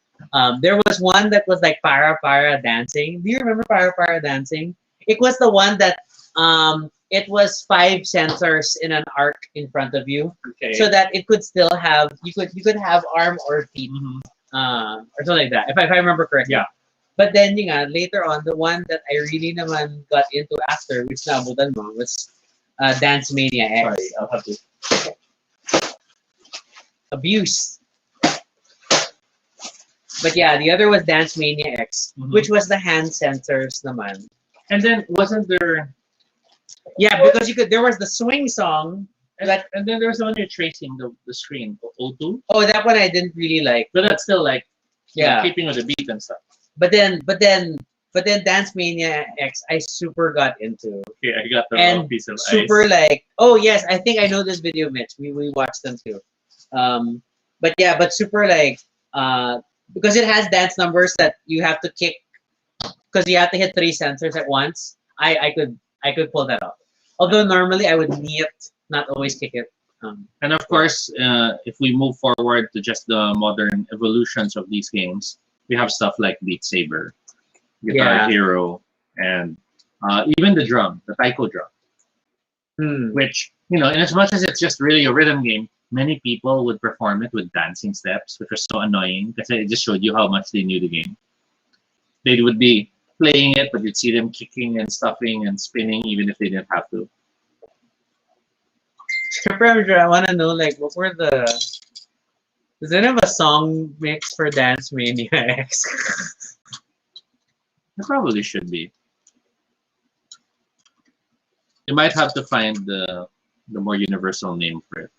There was one that was like para dancing. Do you remember para dancing? It was the one that it was 5 sensors in an arc in front of you, so that it could still have you could have arm or feet, or something like that. If I remember correctly. Yeah. But then later on, the one that I really naman got into after, which naabutan mo, was Dance Mania X. Sorry, I'll have to. Abuse. But yeah, the other was Dance Mania X, which was the hand sensors naman. And then wasn't there? Yeah, because there was the swing song. And then there was the one you're tracing the screen, O2. Oh, that one I didn't really like. But that's still like keeping with the beat and stuff. But then But then Dance Mania X, I super got into. Okay, I got the And wrong piece of super ice. like, oh yes, I think I know this video, Mitch. We watched them too. But yeah, but super like, because it has dance numbers that you have to kick, because you have to hit three sensors at once. I could pull that off. Although normally I would knee it, not always kick it. And of course, if we move forward to just the modern evolutions of these games, we have stuff like Beat Saber, Guitar Yeah. Hero, and even the drum, the taiko drum, Hmm. which, in as much as it's just really a rhythm game, many people would perform it with dancing steps, which was so annoying because it just showed you how much they knew the game. They would be playing it, but you'd see them kicking and stuffing and spinning even if they didn't have to. I want to know like what were the. Does anyone have a song mix for Dance Mania X? It probably should be. You might have to find the more universal name for it.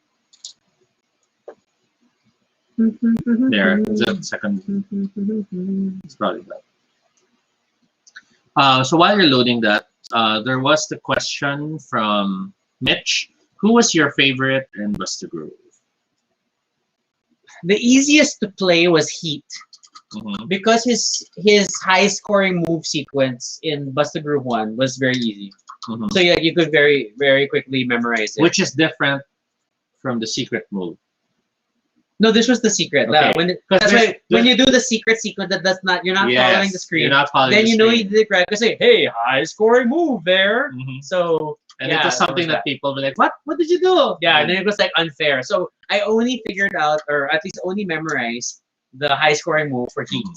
There, is that second? It's probably that. So while you're loading that, there was the question from Mitch. Who was your favorite in Busta Groove? The easiest to play was Heat. Mhm. Because his high scoring move sequence in Busta Groove 1 was very easy. Mhm. So yeah, you could very, very quickly memorize it. Which is different from the secret move. No, this was the secret. Okay. That's why when you do the secret sequence, that's not you're not following the screen. You're not following Then the you know screen. you did it right. Because say, hey, high scoring move there. Mhm. So And yeah, it was something there that people were like, what? What did you do? yeah, and then it was like unfair. So I only figured out, or at least only memorized the high scoring move for Heat.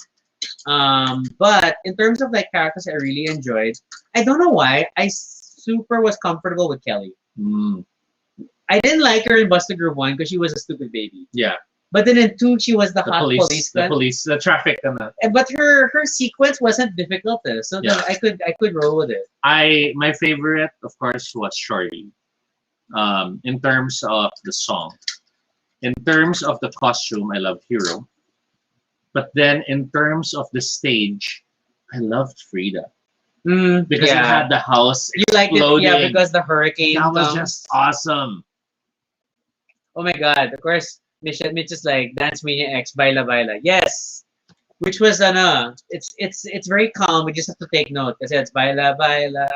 But in terms of like characters I really enjoyed, I don't know why, I super was comfortable with Kelly. Mm. I didn't like her in Busta Groove 1 because she was a stupid baby. Yeah. But then in 2, she was the hot police gun. The traffic. But her sequence wasn't difficult, so Yeah. then I could roll with it. My favorite, of course, was Shorty. In terms of the song, in terms of the costume, I loved Hero. But then in terms of the stage, I loved Frida because it had the house You liked it, exploding. yeah, because the hurricane. That was just awesome. Oh my god! Of course, Mitch is like Dance Mania X, Baila Baila. Yes, which was it's very calm. We just have to take note because it's Baila Baila.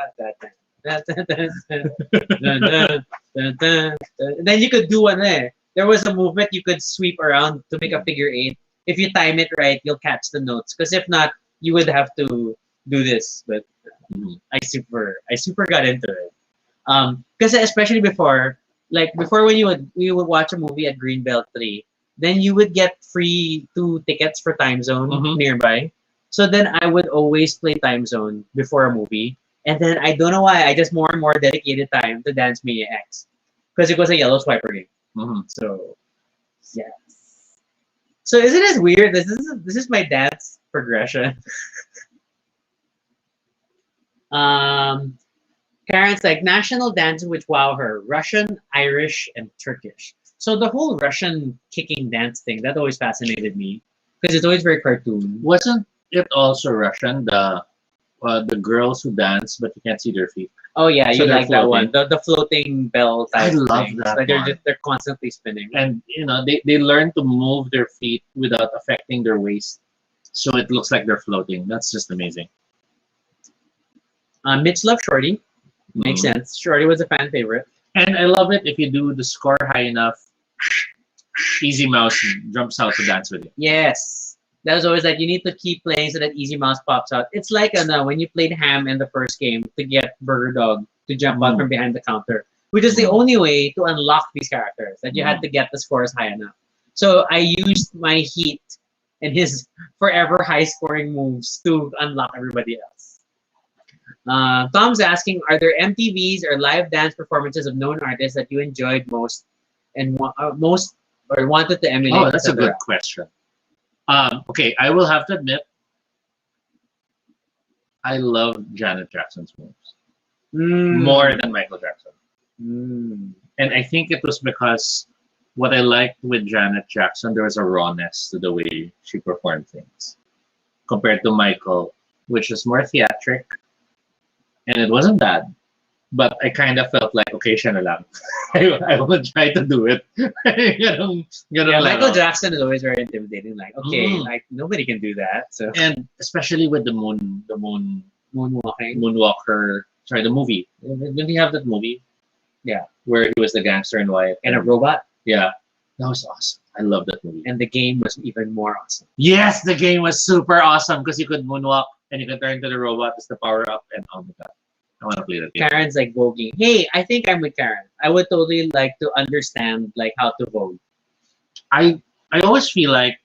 Then you could do one there. There was a movement you could sweep around to make a figure 8. If you time it right, you'll catch the notes. Because if not, you would have to do this. But I super got into it. Because especially before when you would watch a movie at Greenbelt 3, then you would get free 2 tickets for Time Zone nearby. So then I would always play Time Zone before a movie. And then I don't know why, I just more and more dedicated time to Dance Mania X. Because it was a yellow swiper game. So, yes. So isn't it weird? This is my dance progression. Karen's like national dances which wow her: Russian, Irish, and Turkish. So the whole Russian kicking dance thing that always fascinated me because it's always very cartoon. Wasn't it also Russian? The girls who dance but you can't see their feet. Oh yeah, So you they're like that one. floating. The floating bell type. I love things. that Like one. they're constantly spinning. And they learn to move their feet without affecting their waist, so it looks like they're floating. That's just amazing. Mitch loved Shorty. Makes sense. Shorty was a fan favorite. And I love it if you do the score high enough. Easy Mouse jumps out to dance with you. Yes. That was always like you need to keep playing so that Easy Mouse pops out. It's like when you played Ham in the first game to get Burger Dog to jump out from behind the counter, which is the only way to unlock these characters, that you had to get the scores high enough. So I used my Heat and his forever high scoring moves to unlock everybody else. Tom's asking, are there MTVs or live dance performances of known artists that you enjoyed most and most or wanted to emulate? Oh, that's a good question. Okay, I will have to admit, I love Janet Jackson's moves more than Michael Jackson. And I think it was because what I liked with Janet Jackson, there was a rawness to the way she performed things. Compared to Michael, which was more theatric, and it wasn't bad. But I kind of felt like, okay, siya na lang. I will try to do it. Ganun Yeah, lang Michael ako. Jackson is always very intimidating. Like, okay, Mm. like nobody can do that. So And especially with the moonwalking. Moonwalker, sorry, the movie. Didn't he have that movie? Yeah. Where he was the gangster in white. And a robot. Yeah. That was awesome. I love that movie. And the game was even more awesome. Yes, the game was super awesome because you could moonwalk and you could turn into the robot as the power up, and oh my god. I want to play that game. Karen's like voguing. Hey, I think I'm with Karen. I would totally like to understand like how to vogue. I always feel like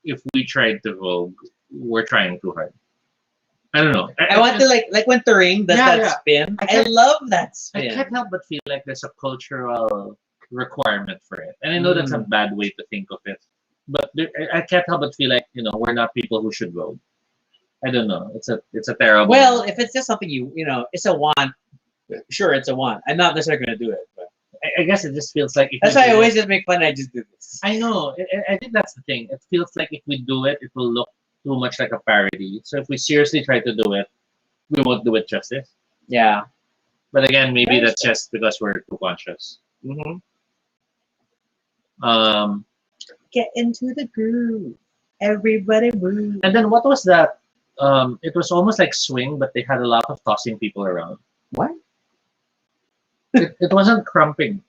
if we tried to vogue, we're trying too hard. I don't know. I want to like when Turing does Yeah, that yeah. spin. I I can't- love that I spin. can't help but feel like there's a cultural requirement for it. And I know that's a bad way to think of it. But I can't help but feel like, we're not people who should vote. I don't know. It's a terrible. Well, if it's just something it's a want. Sure, it's a want. I'm not necessarily going to do it, but I guess it just feels like if that's we why I do always it- just make fun. I just do this. I know. I think that's the thing. It feels like if we do it, it will look too much like a parody. So if we seriously try to do it, we won't do it justice. Yeah. But again, maybe that's just because we're too conscious. Mm-hmm. Get into the groove. Everybody move. And then what was that? It was almost like swing, but they had a lot of tossing people around. What? It wasn't crumping.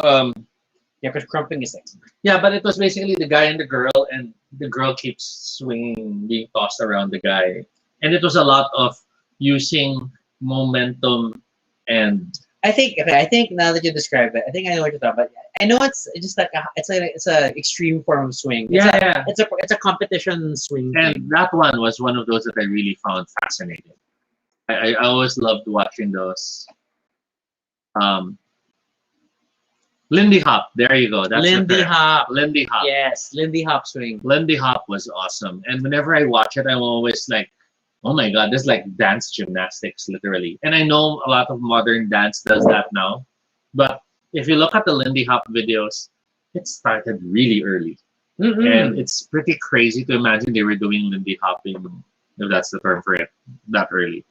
Yeah, because crumping is like Yeah, but it was basically the guy and the girl keeps swinging, being tossed around the guy. And it was a lot of using momentum and I think now that you describe it, I think I know what you're talking about. I know it's just like it's a extreme form of swing. yeah. It's a competition swing. And thing. that one was one of those that I really found fascinating. I always loved watching those. Lindy Hop, there you go. That's the Lindy term. Hop. Lindy Hop. Yes, Lindy Hop swing. Lindy Hop was awesome. And whenever I watch it, I'm always like, oh my god, this is like dance gymnastics, literally. And I know a lot of modern dance does that now. But if you look at the Lindy Hop videos, it started really early. And it's pretty crazy to imagine they were doing Lindy Hopping, if that's the term for it, that early.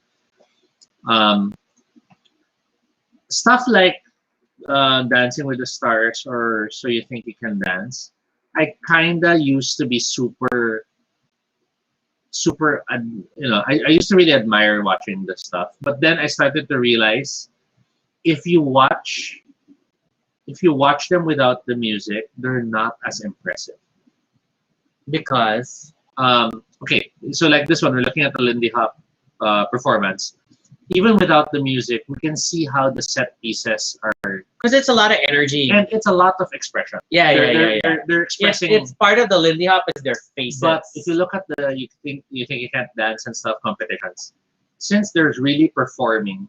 Stuff like Dancing with the Stars or So You Think You Can Dance, I kinda used to be super, I used to really admire watching this stuff. But then I started to realize if you watch them without the music, they're not as impressive. Because Okay, so like this one, we're looking at the Lindy Hop performance. Even without the music, we can see how the set pieces are, it's a lot of energy. and it's a lot of expression. Yeah. They're expressing. It's part of the Lindy Hop is their faces. But if you look at the you think you can't dance and stuff competitions, since they're really performing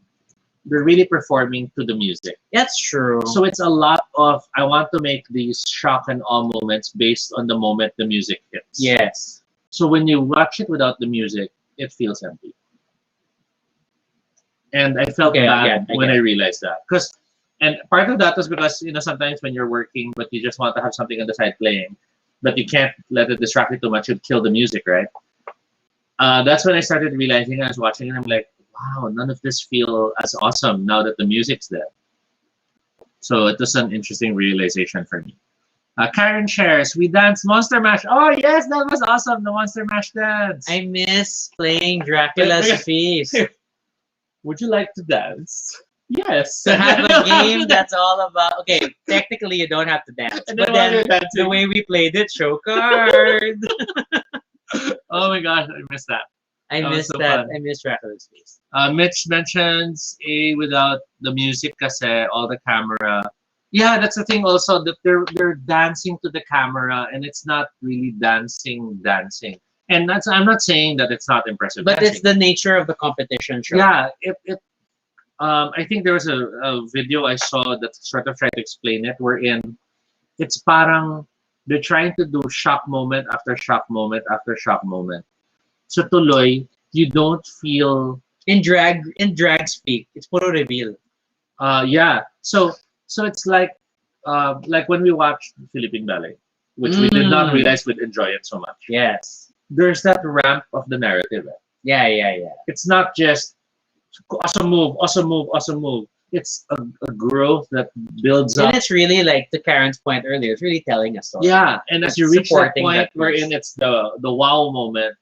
to the music. That's true. So it's a lot of I want to make these shock and awe moments based on the moment the music hits. yes. So when you watch it without the music, it feels empty. And I felt bad when I realized that. And part of that was because, sometimes when you're working, but you just want to have something on the side playing, but you can't let it distract you too much, you'd kill the music, right? That's when I started realizing I was watching and I'm like, wow, none of this feel as awesome now that the music's there. So it was an interesting realization for me. Karen shares, we danced Monster Mash. Oh yes, that was awesome, the Monster Mash dance. I miss playing Dracula's Feast. Would you like to dance? Yes. To have a game that's all about. Okay, technically you don't have to dance, And but then while then you're dancing- the way we played it, show card. Oh my gosh, I missed that. I That was missed so that. fun. I missed Dracula's Feast. Mitch mentions without the music kasi all the camera. Yeah, that's the thing also that they're dancing to the camera and it's not really dancing. And I'm not saying that it's not impressive. But dancing. it's the nature of the competition show. Yeah, I think there was a video I saw that sort of tried to explain it, wherein it's parang they're trying to do shock moment after shock moment after shock moment. So tuloy, you don't feel In drag speak, it's puro reveal. yeah. So it's like when we watched Philippine Ballet, which we did not realize we'd enjoy it so much. Yes. There's that ramp of the narrative. Yeah, yeah, yeah. It's not just awesome move, awesome move, awesome move. It's a growth that builds And up. it's really like to Karen's point earlier, it's really telling a story. Yeah, and as It's you reach that supporting point that wherein piece. it's the wow moment,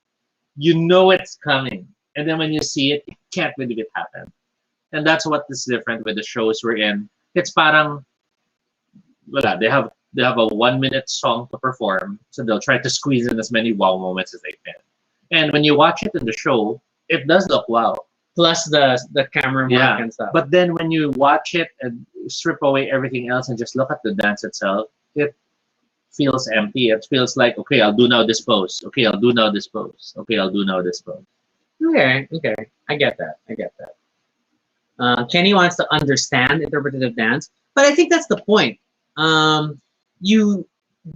you know it's coming. And then when you see it, you can't believe it happened. And that's what is different with the shows we're in. It's parang wala, they have a 1 minute song to perform, so they'll try to squeeze in as many wow moments as they can. And when you watch it in the show, it does look wow. Plus the camera work Yeah. and stuff. But then when you watch it and strip away everything else and just look at the dance itself, it feels empty. It feels like, okay, I'll do now this pose. Okay, I'll do now this pose. Okay, I'll do now this pose. Okay, okay. I get that. I get that. Kenny wants to understand interpretative dance, but I think that's the point. You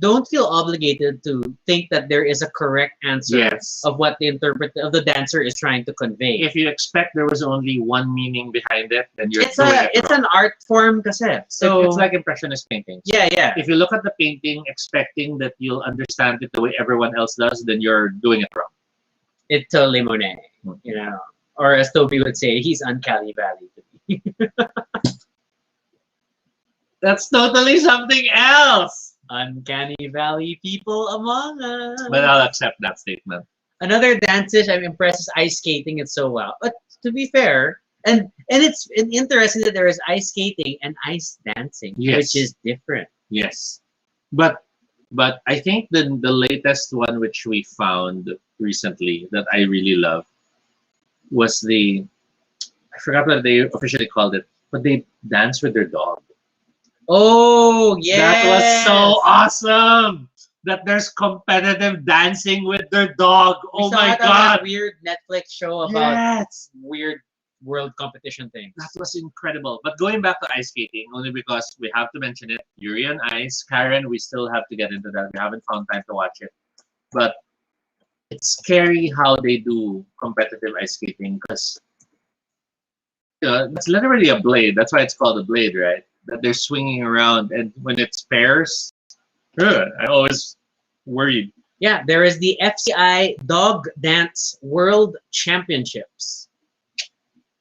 don't feel obligated to think that there is a correct answer Yes. of what the dancer is trying to convey. If you expect there was only one meaning behind it, then you're it's doing a it it's wrong. an art form kasi. So It's like impressionist paintings. yeah, yeah. If you look at the painting expecting that you'll understand it the way everyone else does, then you're doing it wrong. It's totally Monet, you know. Or as Toby would say, he's uncanny valley to me. That's totally something else. Uncanny valley people among us. But I'll accept that statement. Another dance dish I'm impressed is ice skating. It's so well. But to be fair, and it's interesting that there is ice skating and ice dancing, Yes. which is different. Yes. But I think the latest one which we found recently that I really love was I forgot what they officially called it, but they dance with their dog. Oh yeah, That was so awesome. That there's competitive dancing with their dog. Oh my That god. weird Netflix show about Yes. weird world competition things. That was incredible. But going back to ice skating, only because we have to mention it, Yuri on Ice, Karen, we still have to get into that. We haven't found time to watch it. But it's scary how they do competitive ice skating because it's literally a blade. That's why it's called a blade, right? That they're swinging around. And when it's pairs, I always worried. Yeah, there is the FCI Dog Dance World Championships.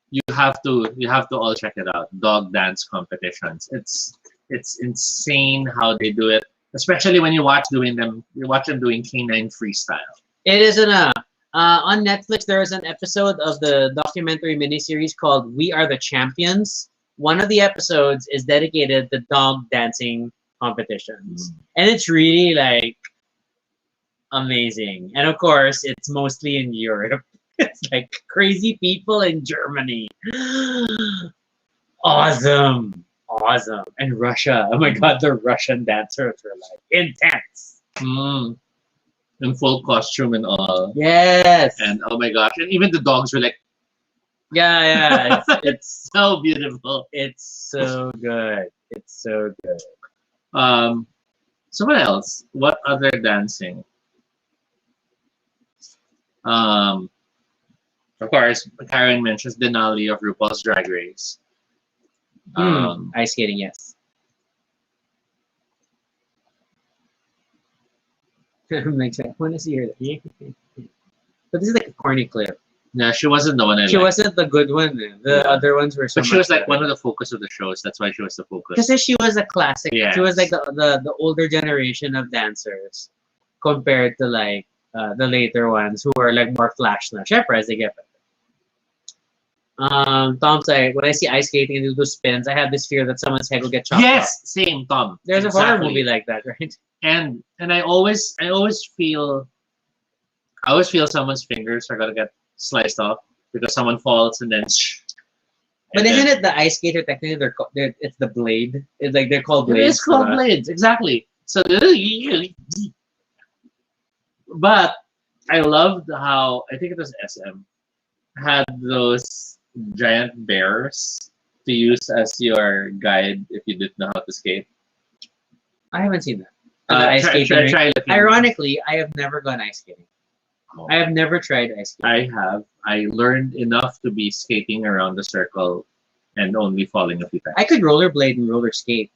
You have to all check it out. Dog dance competitions. It's insane how they do it, especially when you watch them doing canine freestyle. It is on Netflix. There is an episode of the documentary miniseries called "We Are the Champions." One of the episodes is dedicated to dog dancing competitions, and it's really like amazing. And of course, it's mostly in Europe. It's like crazy people in Germany. Awesome. Awesome. And Russia. Oh my god, the Russian dancers were like intense. In full costume and all. Yes. And oh my gosh. And even the dogs were like, yeah. It's so beautiful. It's so good. It's so good. So what else? What other dancing? Of course, Karen mentions Denali of RuPaul's Drag Race. Ice skating, yes. I'm like, I want to see her. But this is like a corny clip. Yeah, she wasn't the one I She liked. wasn't the good one. The other ones were so But she was much like one of the focus of the shows. That's why she was the focus. because she was a classic. Yes. She was like the older generation of dancers compared to like the later ones who are like more flash now. Syempre, as they get better. Tom's like, when I see ice skating and do those spins, I have this fear that someone's head will get chopped off. Yes, same Tom. There's a horror movie like that, right? And I always feel someone's fingers are gonna get sliced off because someone falls and then. But isn't it the ice skater technically? It's the blade. It's like they're called blades. It is called blades, exactly. So, but I loved how I think it was SM had those giant bears to use as your guide if you didn't know how to skate. I haven't seen that. Ice skating. Try looking. Ironically, I have never gone ice skating. Oh. I have never tried ice skating. I have. I learned enough to be skating around the circle and only falling a few times. I could rollerblade and roller skate.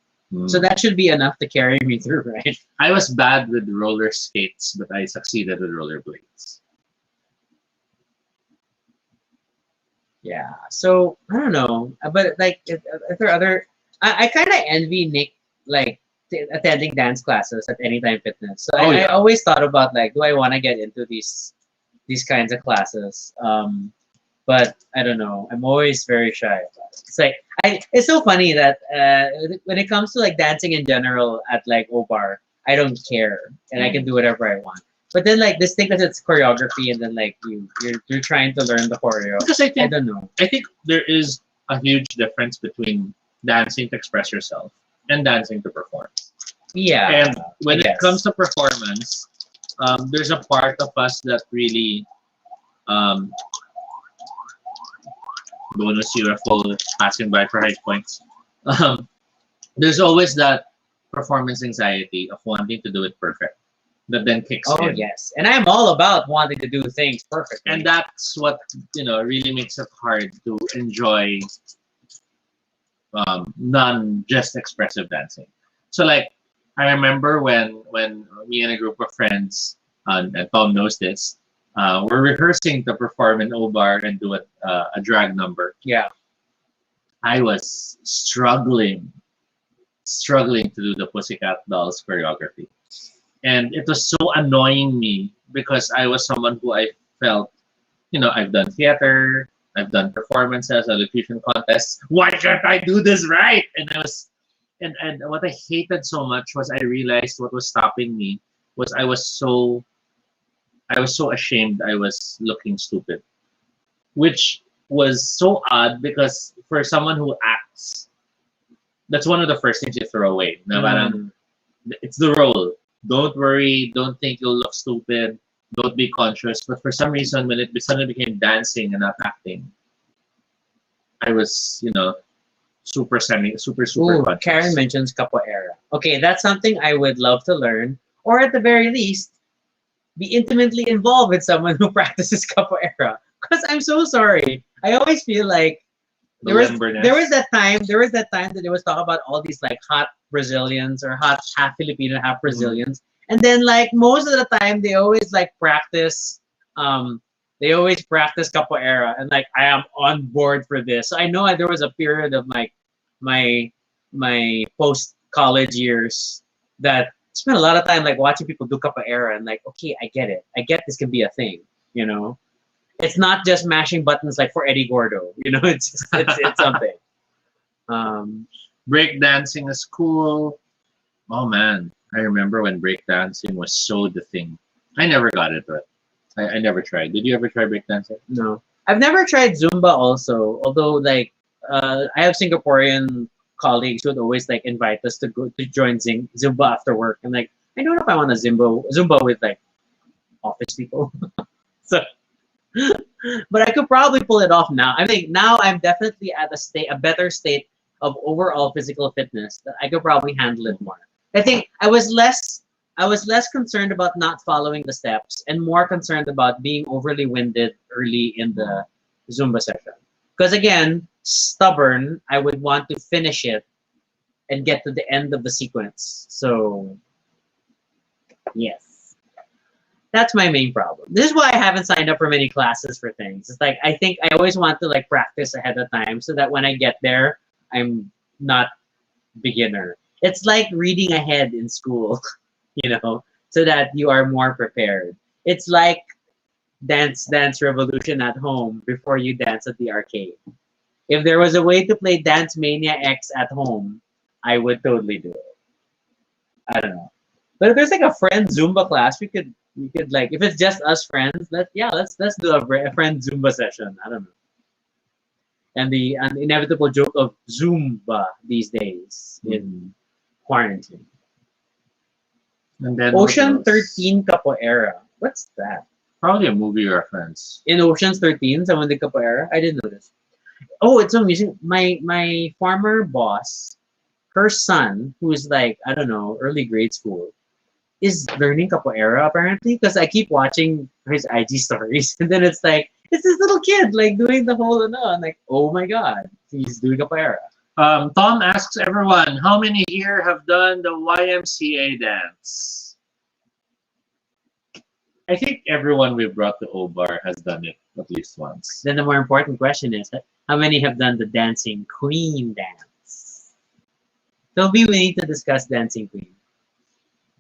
So that should be enough to carry me through, right? I was bad with roller skates, but I succeeded with rollerblades. Yeah. So I don't know, but like, if there are other, I kind of envy Nick, like attending dance classes at Anytime Fitness. So Oh I yeah. always thought about like, do I want to get into these kinds of classes? But I don't know. I'm always very shy about it. It's like it's so funny that when it comes to like dancing in general at like O-Bar, I don't care and I can do whatever I want. But then like this thing that it's choreography and then like you're trying to learn the choreo. Because I I think don't know. I think there is a huge difference between dancing to express yourself and dancing to perform. Yeah, And when I it guess. comes to performance, there's a part of us that really um, bonus UFO passing by for high points. Um, there's always that performance anxiety of wanting to do it perfect that then kicks Oh in. yes, and I'm all about wanting to do things perfectly. And that's what really makes it hard to enjoy non just expressive dancing. So like I remember when me and a group of friends and Tom knows this, we're rehearsing to perform in O-Bar and do a drag number. Yeah. I was struggling to do the Pussycat Dolls choreography. And it was so annoying me because I was someone who I felt, I've done theater, I've done performances, elocution contests. Why can't I do this right? And what I hated so much was I realized what was stopping me was I was so ashamed I was looking stupid, which was so odd because for someone who acts, that's one of the first things you throw away. Na parang, it's the role. Don't worry. Don't think you'll look stupid. Don't be conscious. But for some reason, when it suddenly became dancing and not acting, I was, super Ooh, Karen conscious. mentions capoeira. Okay, that's something I would love to learn, or at the very least, be intimately involved with someone who practices capoeira. Because I'm so sorry. I always feel like The there limberness. was that time that there was talk about all these like hot Brazilians or hot half Filipino, half Brazilians. And then like most of the time they always like practice capoeira and like I am on board for this. So I know there was a period of like my my post college years that spent a lot of time like watching people do capoeira and like okay, I get it. I get this can be a thing, you know. It's not just mashing buttons like for Eddie Gordo, you know. It's something. Um, Breakdancing is cool. Oh man, I remember when breakdancing was so the thing. I never got into it. I never tried. Did you ever try breakdancing? no, I've never tried Zumba. Also, although like I have Singaporean colleagues who would always like invite us to go to join Zumba after work, and like I don't know if I want to Zumba with like office people. So, but I could probably pull it off now. I think now I'm definitely at a better state of overall physical fitness that I could probably handle it more. I think I was less concerned about not following the steps and more concerned about being overly winded early in the Zumba session. Because again, stubborn, I would want to finish it and get to the end of the sequence. So yes. That's my main problem. This is why I haven't signed up for many classes for things. It's like I think I always want to like practice ahead of time so that when I get there, I'm not beginner. It's like reading ahead in school, so that you are more prepared. It's like Dance Revolution at home before you dance at the arcade. If there was a way to play Dance Mania X at home, I would totally do it. I don't know. But if there's like a friend Zumba class, we could like if it's just us friends, let's do a friend Zumba session. I don't know. And the inevitable joke of Zumba these days in quarantine. And then what Ocean else? 13 Capoeira. What's that? Probably a movie reference. In Ocean's 13, someone did Capoeira? I didn't know this. Oh, it's amusing. My former boss, her son, who is like, I don't know, early grade school, is learning capoeira apparently because I keep watching his IG stories and then it's like it's this little kid like doing the whole I'm like, oh my god, he's doing capoeira. Tom asks everyone, how many here have done the YMCA dance? I think everyone we brought to O-Bar has done it at least once. Then the more important question is, how many have done the Dancing Queen dance? Toby, we need to discuss Dancing Queen.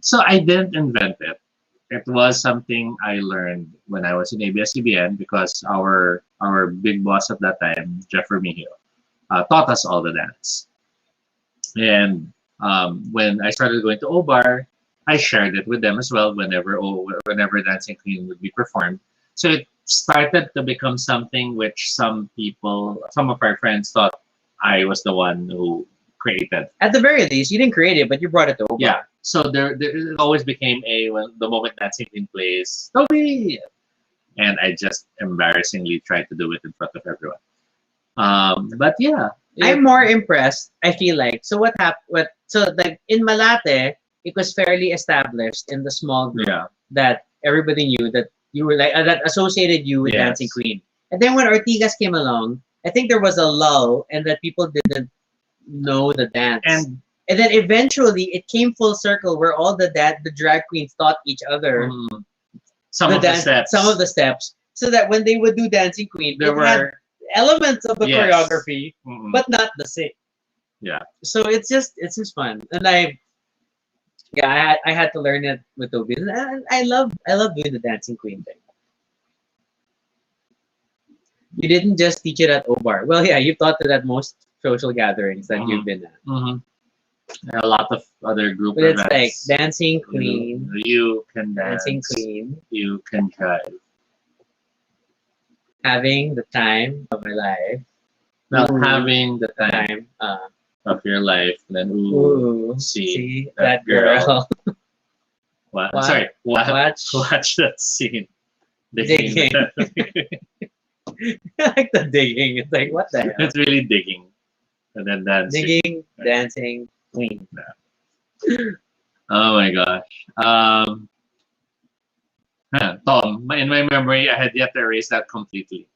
So I didn't invent it. It was something I learned when I was in ABS-CBN because our big boss at that time, Jeff Remigio, taught us all the dance. And when I started going to OBAR, I shared it with them as well whenever Dancing Queen would be performed. So it started to become something which some of our friends thought I was the one who created. At the very least, you didn't create it, but you brought it to OBAR. Yeah. So it always became the moment Dancing Queen plays, Toby! And I just embarrassingly tried to do it in front of everyone. But yeah. I'm more impressed, I feel like. So what happened? So like in Malate, it was fairly established in the small group that everybody knew that you were like that associated you with Dancing Queen. And then when Ortigas came along, I think there was a lull and that people didn't know the dance. And then eventually it came full circle where all the drag queens taught each other some of the steps, so that when they would do Dancing Queen, there were elements of the choreography, but not the same. Yeah. So it's just fun, and I had to learn it with Toby. And I love doing the Dancing Queen thing. You didn't just teach it at OBAR. Well, yeah, you taught it at most social gatherings that you've been at. A lot of other group but events. It's like Dancing Queen. You can dance. Dancing Queen. You can drive. Having the time of my life. Not having the time of your life. Then see that girl. What? Sorry. Watch that scene. Digging. I like the digging. It's like, what the hell? It's really digging. And then dancing. Digging, dancing, queen. Oh my gosh. Tom, in my memory, I had yet to erase that completely.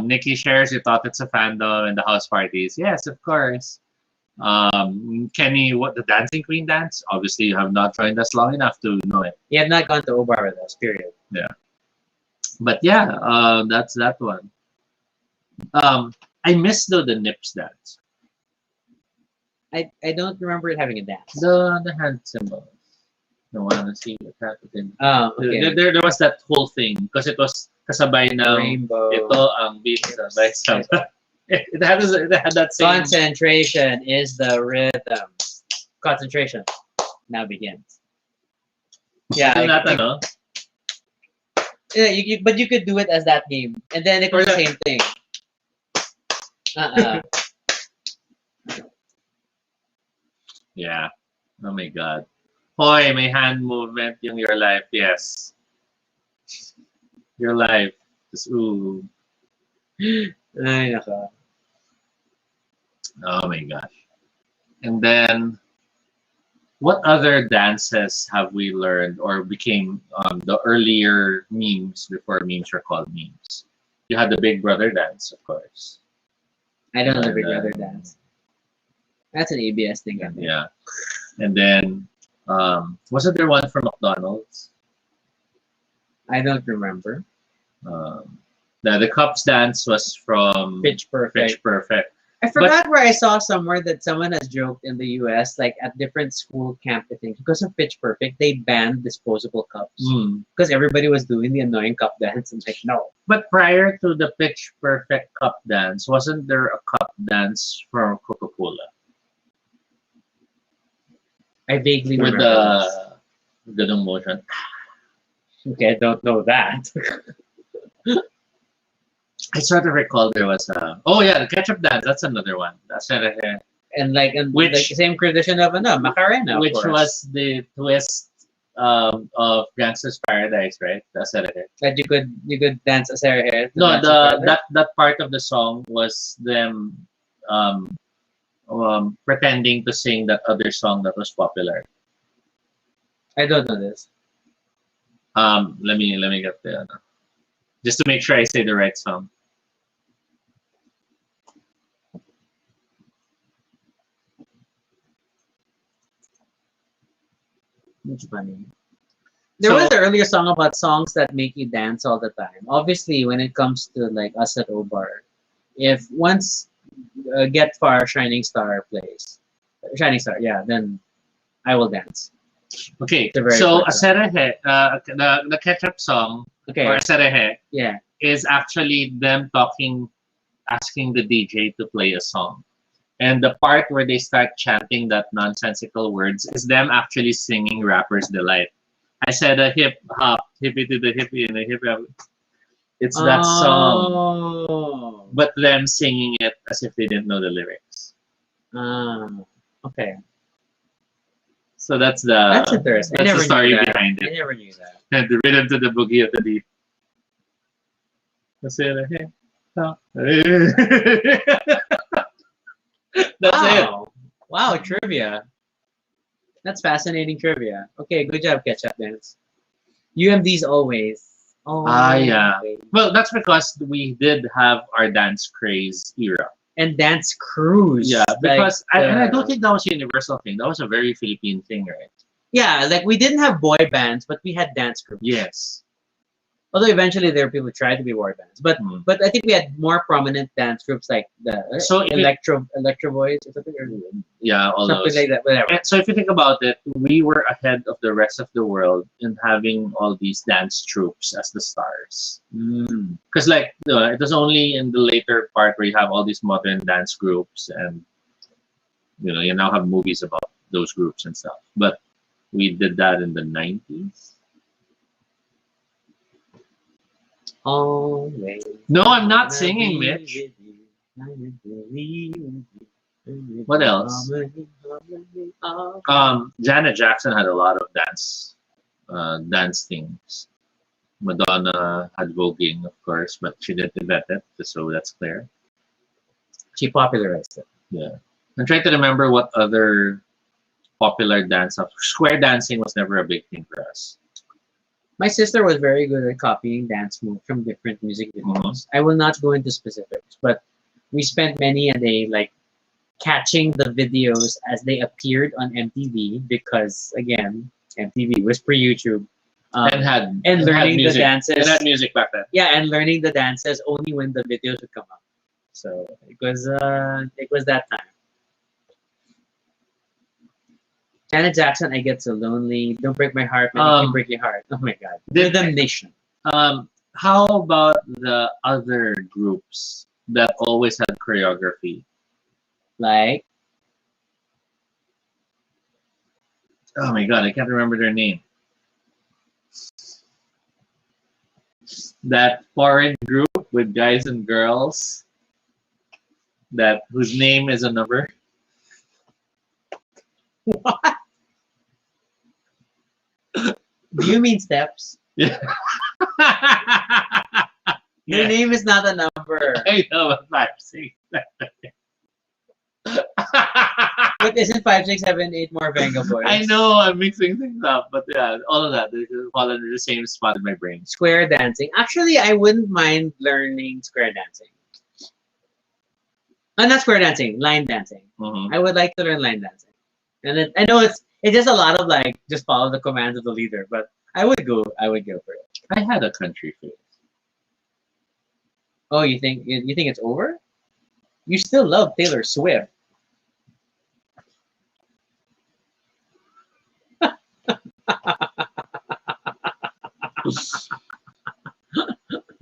Nikki shares, you thought it's a fandom in the house parties. Yes, of course. Kenny, what the Dancing Queen dance? Obviously, you have not joined us long enough to know it. You have not gone to OBAR with us, period. Yeah. But yeah, that's that one. I miss the Nips dance. I don't remember it having a dance. The hand symbol. I want to see what happened. Oh, okay. There was that whole thing because it was kasabay ng rainbow. Ito ang beat sabay sabay. It had that same. Concentration is the rhythm. Concentration now begins. Yeah. Yeah, but you could do it as that game, and then it was the same thing. Yeah. Oh my God. Hoy, may hand movement yung your life. Yes. Your life. Just, ooh. Ay, naka. Oh my gosh. And then, what other dances have we learned or became the earlier memes before memes were called memes? You had the Big Brother dance, of course. I don't know the Big Brother dance. That's an ABS thing, I think. Yeah. And then, wasn't there one from McDonald's? I don't remember. The Cups dance was from Pitch Perfect. Pitch Perfect. I forgot where I saw somewhere that someone has joked in the US, like at different school camp, I think, because of Pitch Perfect, they banned disposable cups. Because everybody was doing the annoying cup dance. And like, no. But prior to the Pitch Perfect cup dance, wasn't there a cup dance from Coca-Cola? I vaguely with remember the motion. Okay, I don't know that. I sort of recall there was a the ketchup dance. That's another one. That's another. And like the same tradition of Macarena, which was the twist of Gangster's Paradise, right? That's it. That you could dance a Sarah. No, that part of the song was them pretending to sing that other song that was popular. I don't know this. Let me get there. Just to make sure I say the right song. It's funny. There was an earlier song about songs that make you dance all the time. Obviously, when it comes to like us at Obar, if once Get Far Shining Star plays, Shining Star, yeah, then I will dance. Okay, The very so first one. Aserehe, the Ketchup Song Okay, or Aserehe yeah. is actually them asking the DJ to play a song. And the part where they start chanting that nonsensical words is them actually singing Rapper's Delight. I said a hip hop, hippie to the hippie and a hip hop. It's that song, Oh. but them singing it as if they didn't know the lyrics. Okay. So that's That's interesting. I that's never the story knew that. behind I it. never knew that. And the rhythm to the boogie of the beat. Aserehe. That's it. Wow. Wow, trivia. That's fascinating trivia. Okay, good job, Ketchup Dance. UMD's always. Yeah. Always. Well, that's because we did have our dance craze era. And Dance Cruise. Yeah, because and I don't the- think that was a universal thing. That was a very Philippine thing, right? Yeah, like we didn't have boy bands, but we had dance groups. Yes. Although eventually there were people who tried to be boy bands. But Hmm. but I think we had more prominent dance groups like the So if it- Electro Boys or something, or Yeah, all something those. like that. Whatever. And so if you think about it, we were ahead of the rest of the world in having all these dance troops as the stars. Because like it was only in the later part where you have all these modern dance groups, and you now have movies about those groups and stuff. But we did that in the 90s. Always. No, I'm not singing, Mitch. What else? Janet Jackson had a lot of dance things. Madonna had voguing, of course, but she didn't invent it, so that's clear. She popularized it. Yeah. I'm trying to remember what other popular dance. Square dancing was never a big thing for us. My sister was very good at copying dance moves from different music videos. I will not go into specifics, but we spent many a day like catching the videos as they appeared on MTV because again, MTV was pre-YouTube. And learning the music. dances. It had music back then. Yeah, and learning the dances only when the videos would come up. So it was that time. Janet Jackson, I Get So Lonely. Don't Break My Heart, Make Me Break Your Heart. Oh my God. Rhythm Nation. How about the other groups that always had choreography? Like, oh my God, I can't remember their name. That foreign group with guys and girls whose name is a number. what? Do you mean Steps? Yeah. Their name is not a number. I know, 5, 6, 7. But isn't 5, 6, 7, 8 more Venga Boys? I know, I'm mixing things up, but yeah, all of that they fall under the same spot in my brain. Square dancing. Actually, I wouldn't mind learning square dancing. Not square dancing, line dancing. Mm-hmm. I would like to learn line dancing. And I know it's just a lot of like just follow the commands of the leader, but I would go for it. I had a country phase. Oh, you think it's over? You still love Taylor Swift.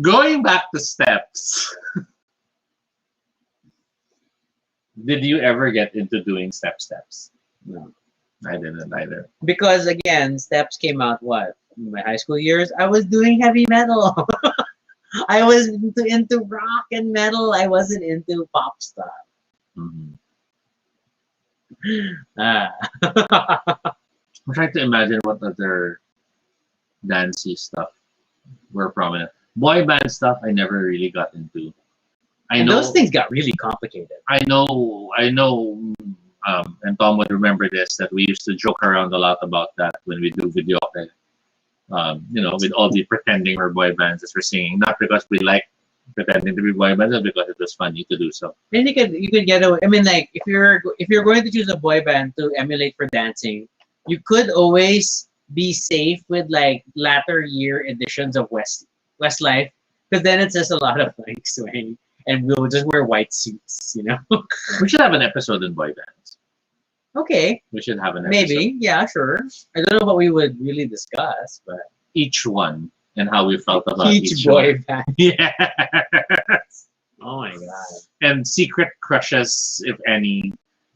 Going back to steps. Did you ever get into doing steps? No. I didn't either. Because again, Steps came out in my high school years. I was doing heavy metal. I was into rock and metal. I wasn't into pop stuff. Mm-hmm. Ah. I'm trying to imagine what other dancey stuff were prominent. Boy band stuff I never really got into. And those things got really complicated. I know, and Tom would remember this, that we used to joke around a lot about that when we do video. With all the pretending we're boy bands as we're singing, not because we like pretending to be boy bands, but because it was funny to do so. And you could get away. I mean, like if you're going to choose a boy band to emulate for dancing, you could always be safe with like latter year editions of Westlife, because then it's just a lot of like swing, and we'll just wear white suits, you know. We should have an episode in boy bands. Okay, We should have an episode. maybe, yeah, sure. I don't know what we would really discuss, but Each one and how we felt about each each boy one. band. Yes. Oh my god. And secret crushes, if any.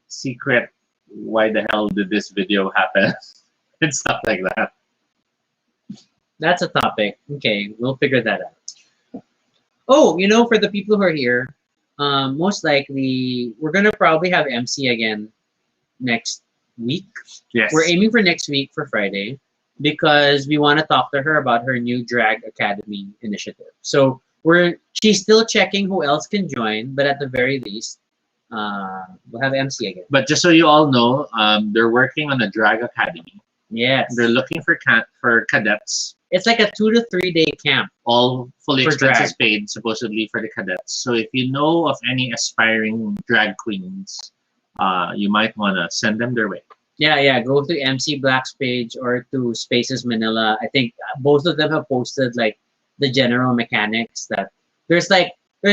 Secret, why the hell did this video happen? And stuff like that. That's a topic. Okay, we'll figure that out. Oh, you know, for the people who are here, most likely we're gonna probably have MC again next week. Yes. We're aiming for next week for Friday because we want to talk to her about her new drag academy initiative. So she's still checking who else can join, but at the very least, we'll have MC again. But just so you all know, they're working on a drag academy. Yes, They're looking for cadets, it's like a 2 to 3 day camp. all fully For expenses drag. paid, supposedly for the cadets. So if you know of any aspiring drag queens, you might want to send them their way. Yeah. Go to MC Black's page or to Spaces Manila. I think both of them have posted like the general mechanics that there's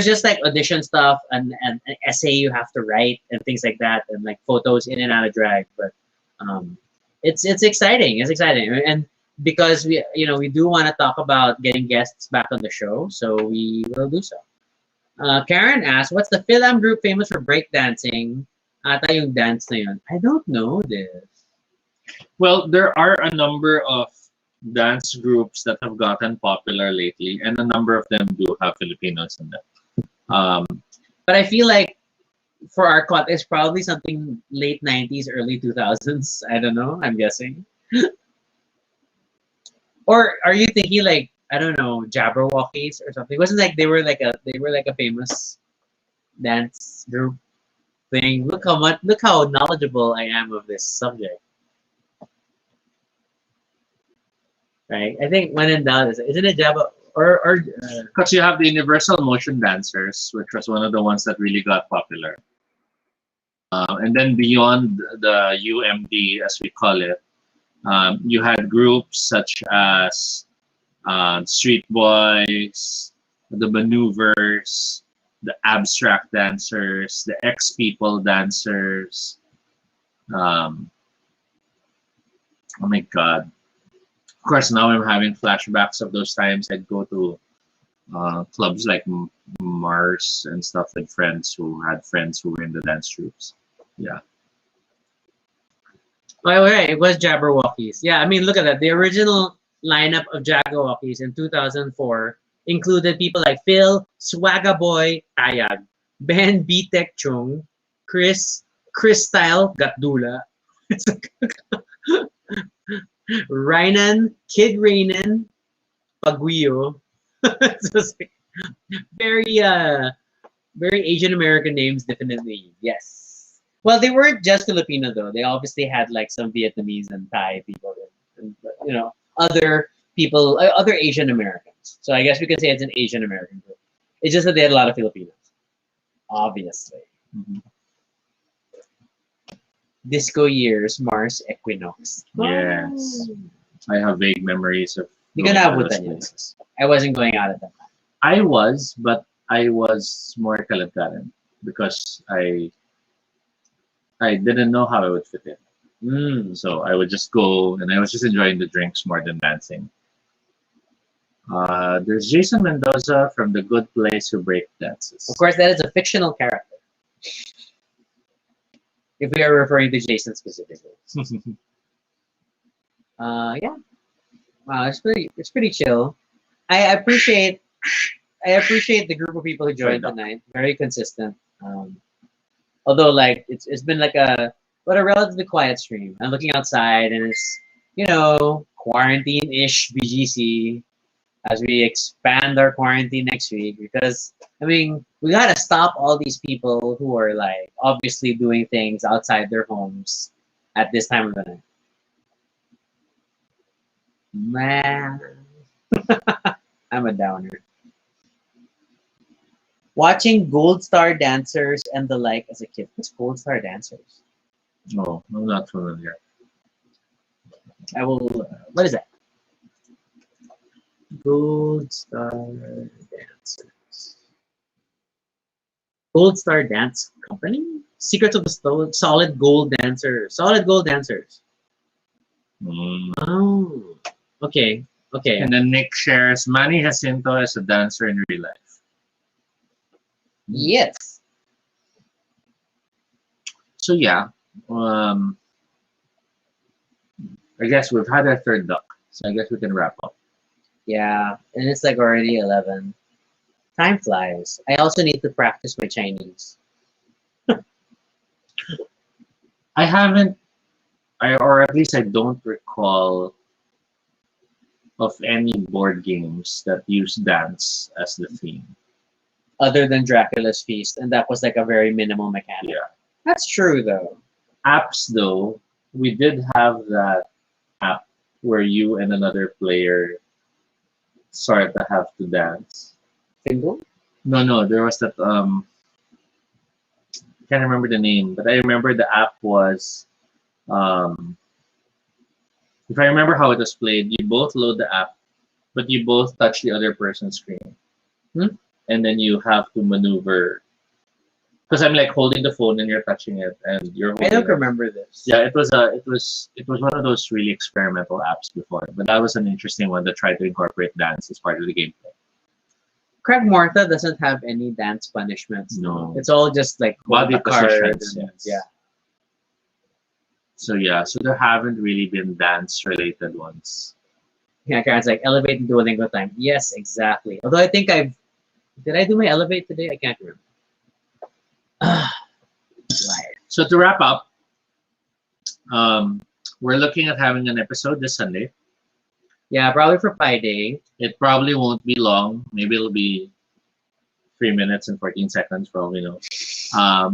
just like audition stuff and an essay you have to write and things like that and like photos in and out of drag. But it's exciting. It's exciting, and because we do want to talk about getting guests back on the show, so we will do so. Karen asked, "What's the Philam group famous for breakdancing?" Ata yung dance na yun. I don't know this. Well, there are a number of dance groups that have gotten popular lately, and a number of them do have Filipinos in them. But I feel like for our context, probably something late 90s, early 2000s. I don't know. I'm guessing. Or are you thinking like, I don't know, Jabberwockies or something? It wasn't like they were like a famous dance group thing. Look how knowledgeable I am of this subject. Right? I think when in doubt, isn't it Jabba or Because you have the Universal Motion Dancers, which was one of the ones that really got popular. And then beyond the UMD, as we call it, you had groups such as Street Boys, the Maneuvers, the Abstract Dancers, the X People Dancers. Oh my God. Of course, now I'm having flashbacks of those times. I'd go to clubs like Mars and stuff with friends who had friends who were in the dance troops. Yeah. oh, right, it was Jabberwockies. Yeah, I mean, look at that. The original lineup of Jabberwockies in 2004 included people like Phil, Swagga Boy, Tayag, Ben Bitek Chung, Chris Style Gatdula, Rainan, Kid Rainan, Paguio. So it's like very very Asian American names, definitely. Yes. Well, they weren't just Filipino though. They obviously had like some Vietnamese and Thai people, and other people, other Asian Americans. So I guess we can say it's an Asian American group. It's just that they had a lot of Filipinos, obviously. Mhm. Disco years, Mars Equinox. Yes. Oh. I have vague memories of Di going ka to naabutan those yun? places. I wasn't going out at that time. I was, but I was more kaladkaran because I didn't know how I would fit in. So I would just go, and I was just enjoying the drinks more than dancing. There's Jason Mendoza from The Good Place who break dances. Of course, that is a fictional character. If we are referring to Jason specifically. Yeah. Wow, it's pretty chill. I appreciate the group of people who joined tonight. Very consistent. Although like it's been like a relatively quiet stream. I'm looking outside and it's quarantine-ish BGC as we expand our quarantine next week, because I mean we gotta stop all these people who are like obviously doing things outside their homes at this time of the night. Man, I'm a downer. Watching Gold Star Dancers and the like as a kid. What's Gold Star Dancers? No, I'm not familiar. I will. What is that? Gold Star Dancers. Gold Star Dance Company? Secrets of the Solid Gold Dancers. Solid Gold Dancers. Mm. Oh. Okay. Okay. And then Nick shares Manny Jacinto as a dancer in real life. Yes. So yeah, I guess we've had our third duck. So I guess we can wrap up. Yeah. And it's like already 11. Time flies. I also need to practice my Chinese. I haven't, or at least I don't recall of any board games that use dance as the theme. Other than Dracula's Feast. And that was like a very minimal mechanic. Yeah. That's true though. Apps though, we did have that app where you and another player sort of have to dance. Fingal? No, there was that can't remember the name, but I remember the app was um if I remember how it was played, you both load the app, but you both touch the other person's screen. Hmm? And then you have to maneuver. Because I'm like holding the phone and you're touching it and you're I holding don't it. remember this. Yeah, it was one of those really experimental apps before, but that was an interesting one that tried to incorporate dance as part of the gameplay. Craig Morta doesn't have any dance punishments. No. It's all just like Body a card positions, and- yes. Yeah. So yeah, so there haven't really been dance related ones. Yeah, Karen's like elevate and Duolingo time. Yes, exactly. Although I think did I do my elevate today? I can't remember. Right. So to wrap up, we're looking at having an episode this Sunday. Yeah, probably for Pi Day. It probably won't be long. Maybe it'll be 3 minutes and 14 seconds for all we know.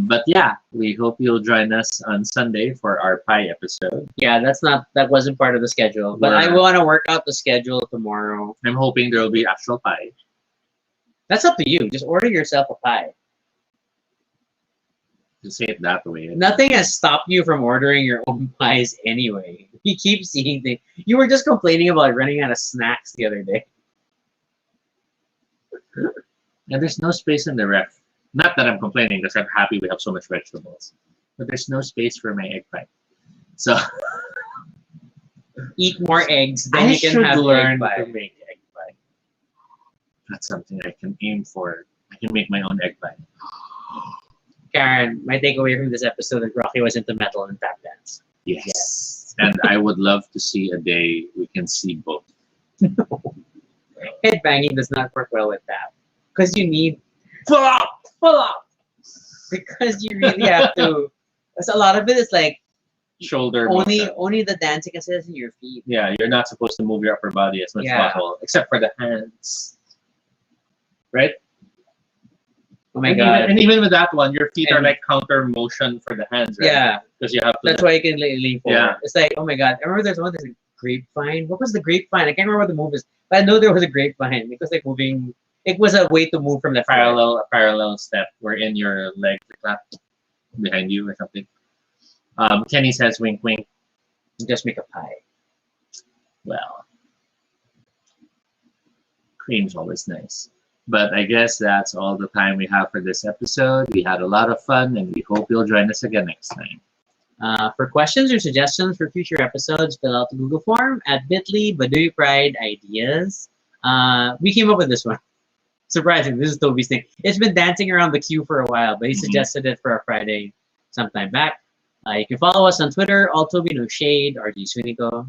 But yeah, we hope you'll join us on Sunday for our Pi episode. Yeah, that wasn't part of the schedule. But I want to work out the schedule tomorrow. I'm hoping there will be actual Pi. That's up to you. Just order yourself a pie. To say it that way. Nothing has stopped you from ordering your own pies anyway. You keep seeing things. You were just complaining about running out of snacks the other day. And there's no space in the ref. Not that I'm complaining because I'm happy we have so much vegetables. But there's no space for my egg pie. So Eat more eggs, then I you can should have learn egg pie. to make egg pie. That's something I can aim for. I can make my own egg pie. Karen, my takeaway from this episode that Rocky was into metal and tap dance. Yes. And I would love to see a day we can see both. Headbanging does not work well with tap. Because you need pull up. Because you really have to. Because a lot of it is like Shoulder only motion. the dancing is in your feet. Yeah, you're not supposed to move your upper body as much as possible, except for the hands. Right? Oh my god. Even with that one, your feet are And- like counter motion for the hands, right? Yeah. Because you have to. That's why you can lean forward. Yeah. It's like, oh my god. I remember there's one that's a grapevine. What was the grapevine? I can't remember what the move is. But I know there was a grapevine. It was like moving. It was a way to move from left to right. a parallel step wherein your leg clap behind you or something. Kenny says wink wink. Just make a pie. Well, cream's always nice. But I guess that's all the time we have for this episode. We had a lot of fun and we hope you'll join us again next time. For questions or suggestions for future episodes, fill out the Google form at bit.ly Baduy Pride Ideas. We came up with this one. Surprising, this is Toby's thing. It's been dancing around the queue for a while, but he suggested it for a Friday sometime back. You can follow us on Twitter, Toby No Shade, RG Swiniko.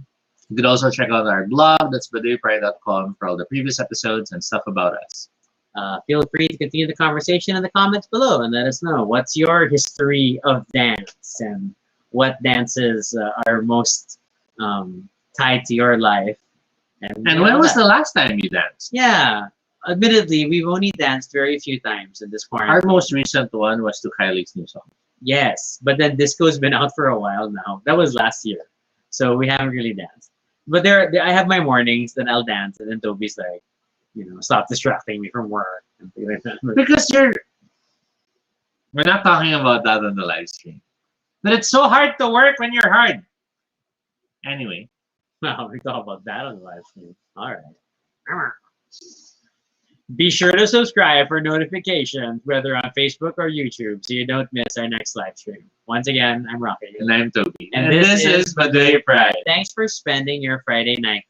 You could also check out our blog, that's baduypride.com, for all the previous episodes and stuff about us. Feel free to continue the conversation in the comments below and let us know what's your history of dance and what dances are most tied to your life. And when was the last time you danced? Yeah, admittedly, we've only danced very few times in this quarantine. Our most recent one was to Kylie's new song. Yes, but then disco's been out for a while now. That was last year, so we haven't really danced. But I have my mornings, then I'll dance, and then Toby's like, stop distracting me from work. And things like that. Because we're not talking about that on the live stream. But it's so hard to work when you're hard. Anyway, Well, we talk about that on the live stream. All right. Be sure to subscribe for notifications, whether on Facebook or YouTube, so you don't miss our next live stream. Once again, I'm Rocky. And I'm Toby. And this is Baduy Pride. Thanks for spending your Friday night